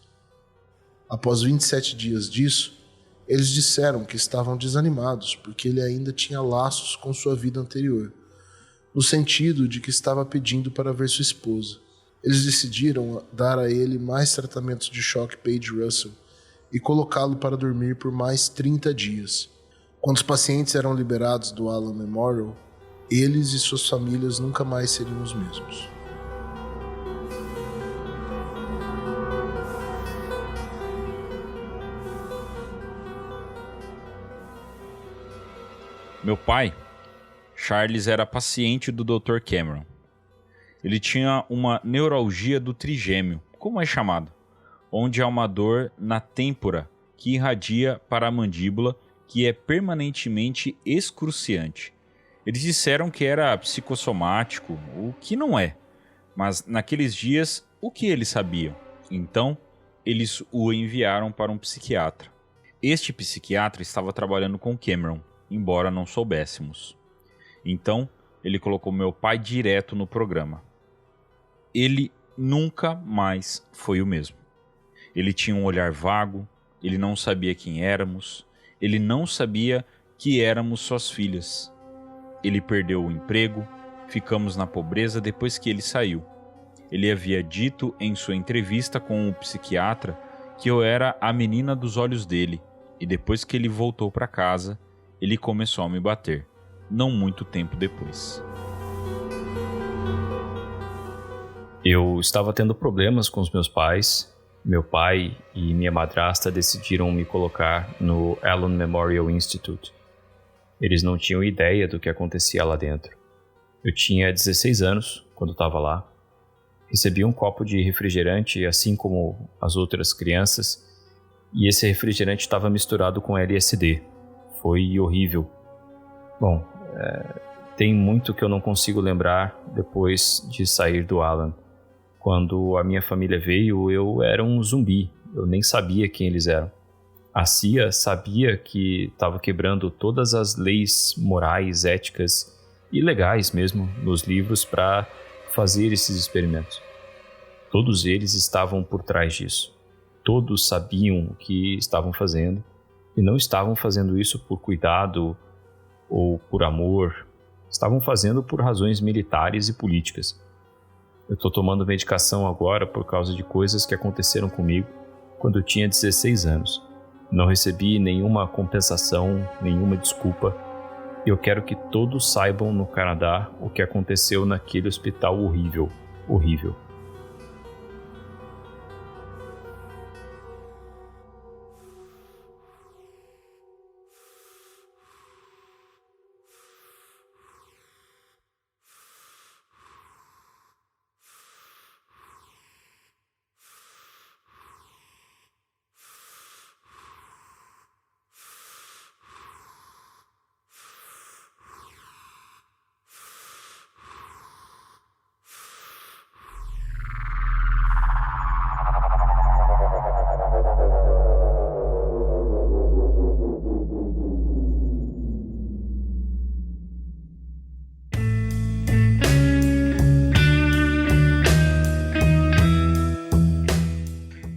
Após 27 dias disso, eles disseram que estavam desanimados porque ele ainda tinha laços com sua vida anterior, no sentido de que estava pedindo para ver sua esposa. Eles decidiram dar a ele mais tratamentos de choque Page-Russell e colocá-lo para dormir por mais 30 dias. Quando os pacientes eram liberados do Allen Memorial, eles e suas famílias nunca mais seriam os mesmos. Meu pai, Charles, era paciente do Dr. Cameron. Ele tinha uma neuralgia do trigêmeo, como é chamado, onde há uma dor na têmpora que irradia para a mandíbula, que é permanentemente excruciante. Eles disseram que era psicossomático, o que não é, mas naqueles dias, o que eles sabiam? Então, eles o enviaram para um psiquiatra. Este psiquiatra estava trabalhando com Cameron, embora não soubéssemos. Então, ele colocou meu pai direto no programa. Ele nunca mais foi o mesmo. Ele tinha um olhar vago, ele não sabia quem éramos, ele não sabia que éramos suas filhas. Ele perdeu o emprego, ficamos na pobreza depois que ele saiu. Ele havia dito em sua entrevista com o psiquiatra que eu era a menina dos olhos dele, e depois que ele voltou para casa, ele começou a me bater, não muito tempo depois. Eu estava tendo problemas com os meus pais. Meu pai e minha madrasta decidiram me colocar no Allen Memorial Institute. Eles não tinham ideia do que acontecia lá dentro. Eu tinha 16 anos quando estava lá. Recebi um copo de refrigerante, assim como as outras crianças, e esse refrigerante estava misturado com LSD. Foi horrível. Bom, tem muito que eu não consigo lembrar depois de sair do Allen. Quando a minha família veio, eu era um zumbi. Eu nem sabia quem eles eram. A CIA sabia que estava quebrando todas as leis morais, éticas e legais mesmo nos livros para fazer esses experimentos. Todos eles estavam por trás disso. Todos sabiam o que estavam fazendo e não estavam fazendo isso por cuidado ou por amor. Estavam fazendo por razões militares e políticas. Eu estou tomando medicação agora por causa de coisas que aconteceram comigo quando eu tinha 16 anos. Não recebi nenhuma compensação, nenhuma desculpa. E eu quero que todos saibam no Canadá o que aconteceu naquele hospital horrível, horrível.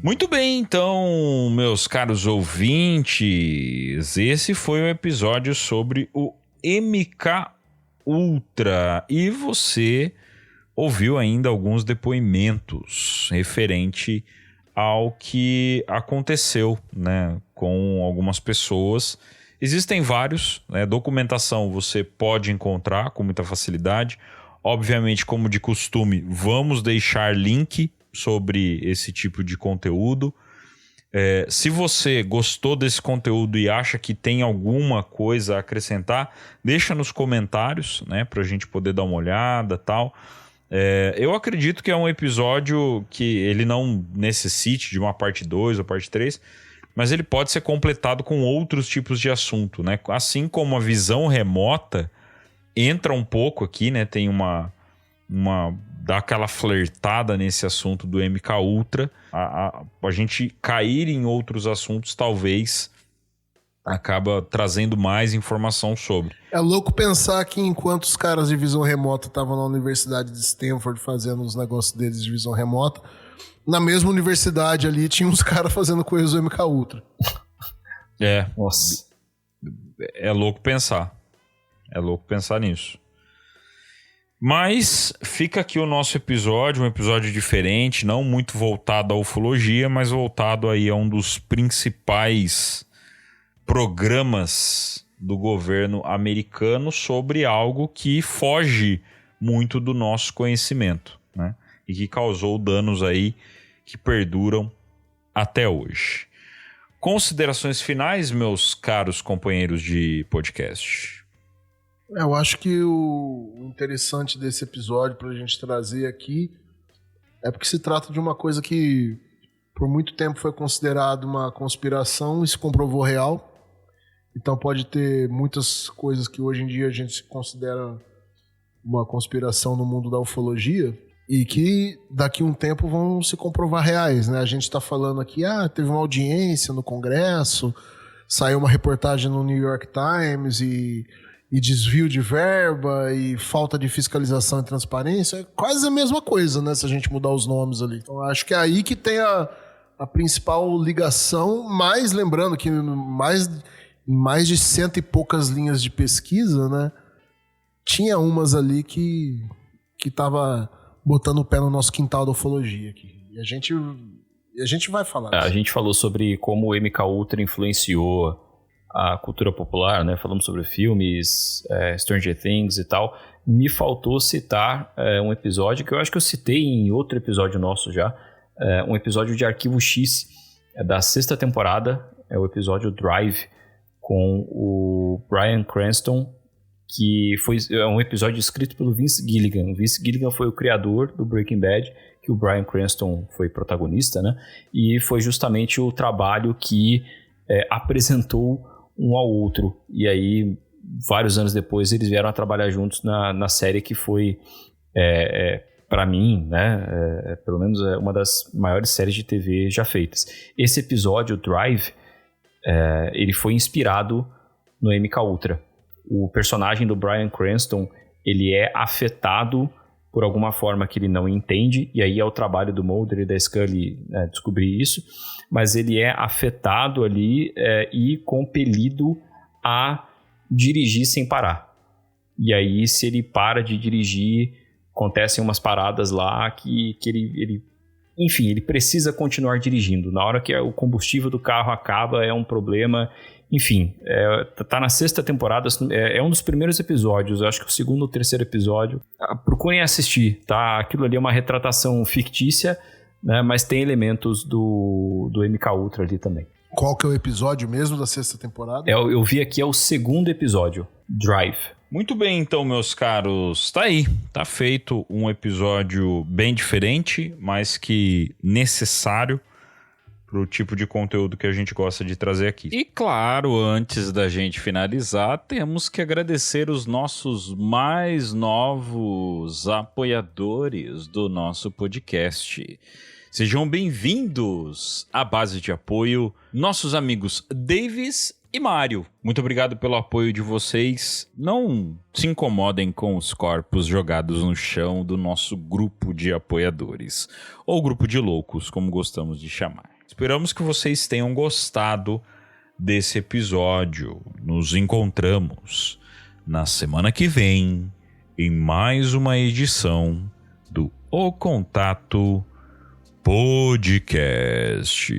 Muito bem, então, meus caros ouvintes, esse foi o episódio sobre o MK Ultra e você ouviu ainda alguns depoimentos referente ao que aconteceu, né, com algumas pessoas. Existem vários, né, documentação você pode encontrar com muita facilidade. Obviamente, como de costume, vamos deixar link sobre esse tipo de conteúdo. Se você gostou desse conteúdo e acha que tem alguma coisa a acrescentar, deixa nos comentários, né, para a gente poder dar uma olhada e tal. Eu acredito que é um episódio que ele não necessite de uma parte 2 ou parte 3, mas ele pode ser completado com outros tipos de assunto, né? Assim como a visão remota entra um pouco aqui, né? Tem dá aquela flertada nesse assunto do MK Ultra. A gente cair em outros assuntos talvez acaba trazendo mais informação sobre. É louco pensar que enquanto os caras de visão remota estavam na Universidade de Stanford fazendo os negócios deles de visão remota, na mesma universidade ali tinha uns caras fazendo coisas do MK Ultra. Nossa. É louco pensar. É louco pensar nisso. Mas fica aqui o nosso episódio, um episódio diferente, não muito voltado à ufologia, mas voltado aí a um dos principais programas do governo americano sobre algo que foge muito do nosso conhecimento, né? E que causou danos aí que perduram até hoje. Considerações finais, meus caros companheiros de podcast? Eu acho que o interessante desse episódio pra gente trazer aqui é porque se trata de uma coisa que por muito tempo foi considerada uma conspiração e se comprovou real. Então pode ter muitas coisas que hoje em dia a gente considera uma conspiração no mundo da ufologia e que daqui a um tempo vão se comprovar reais, né? A gente está falando aqui, teve uma audiência no Congresso, saiu uma reportagem no New York Times e desvio de verba e falta de fiscalização e transparência. É quase a mesma coisa, né? Se a gente mudar os nomes ali. Então acho que é aí que tem a principal ligação, mas lembrando que mais de 100 e poucas linhas de pesquisa, né? Tinha umas ali que tava botando o pé no nosso quintal da ufologia aqui. E a gente vai falar disso. A gente falou sobre como o MK Ultra influenciou a cultura popular, né? Falamos sobre filmes, Stranger Things e tal. Me faltou citar um episódio que eu acho que eu citei em outro episódio nosso já. Um episódio de Arquivo X, da 6ª temporada. É o episódio Drive, com o Bryan Cranston, que é um episódio escrito pelo Vince Gilligan. O Vince Gilligan foi o criador do Breaking Bad, que o Bryan Cranston foi protagonista, né? E foi justamente o trabalho que apresentou um ao outro. E aí, vários anos depois, eles vieram a trabalhar juntos na série que foi, para mim, né? Pelo menos uma das maiores séries de TV já feitas. Esse episódio, Drive, ele foi inspirado no MK Ultra. O personagem do Bryan Cranston, ele é afetado por alguma forma que ele não entende, e aí é o trabalho do Mulder e da Scully descobrir isso, mas ele é afetado ali e compelido a dirigir sem parar. E aí, se ele para de dirigir, acontecem umas paradas lá que ele enfim, ele precisa continuar dirigindo. Na hora que o combustível do carro acaba, é um problema. Enfim, tá na 6ª temporada, é um dos primeiros episódios, acho que o 2º ou 3º episódio. Procurem assistir, tá? Aquilo ali é uma retratação fictícia, né? Mas tem elementos do MK Ultra ali também. Qual que é o episódio mesmo da 6ª temporada? Eu vi aqui, é o 2º episódio, Drive. Muito bem, então, meus caros. Tá aí, tá feito um episódio bem diferente, mas que necessário pro tipo de conteúdo que a gente gosta de trazer aqui. E claro, antes da gente finalizar, temos que agradecer os nossos mais novos apoiadores do nosso podcast. Sejam bem-vindos à base de apoio, nossos amigos Davis e Mário. Muito obrigado pelo apoio de vocês. Não se incomodem com os corpos jogados no chão do nosso grupo de apoiadores, ou grupo de loucos, como gostamos de chamar. Esperamos que vocês tenham gostado desse episódio. Nos encontramos na semana que vem em mais uma edição do O Contato Podcast.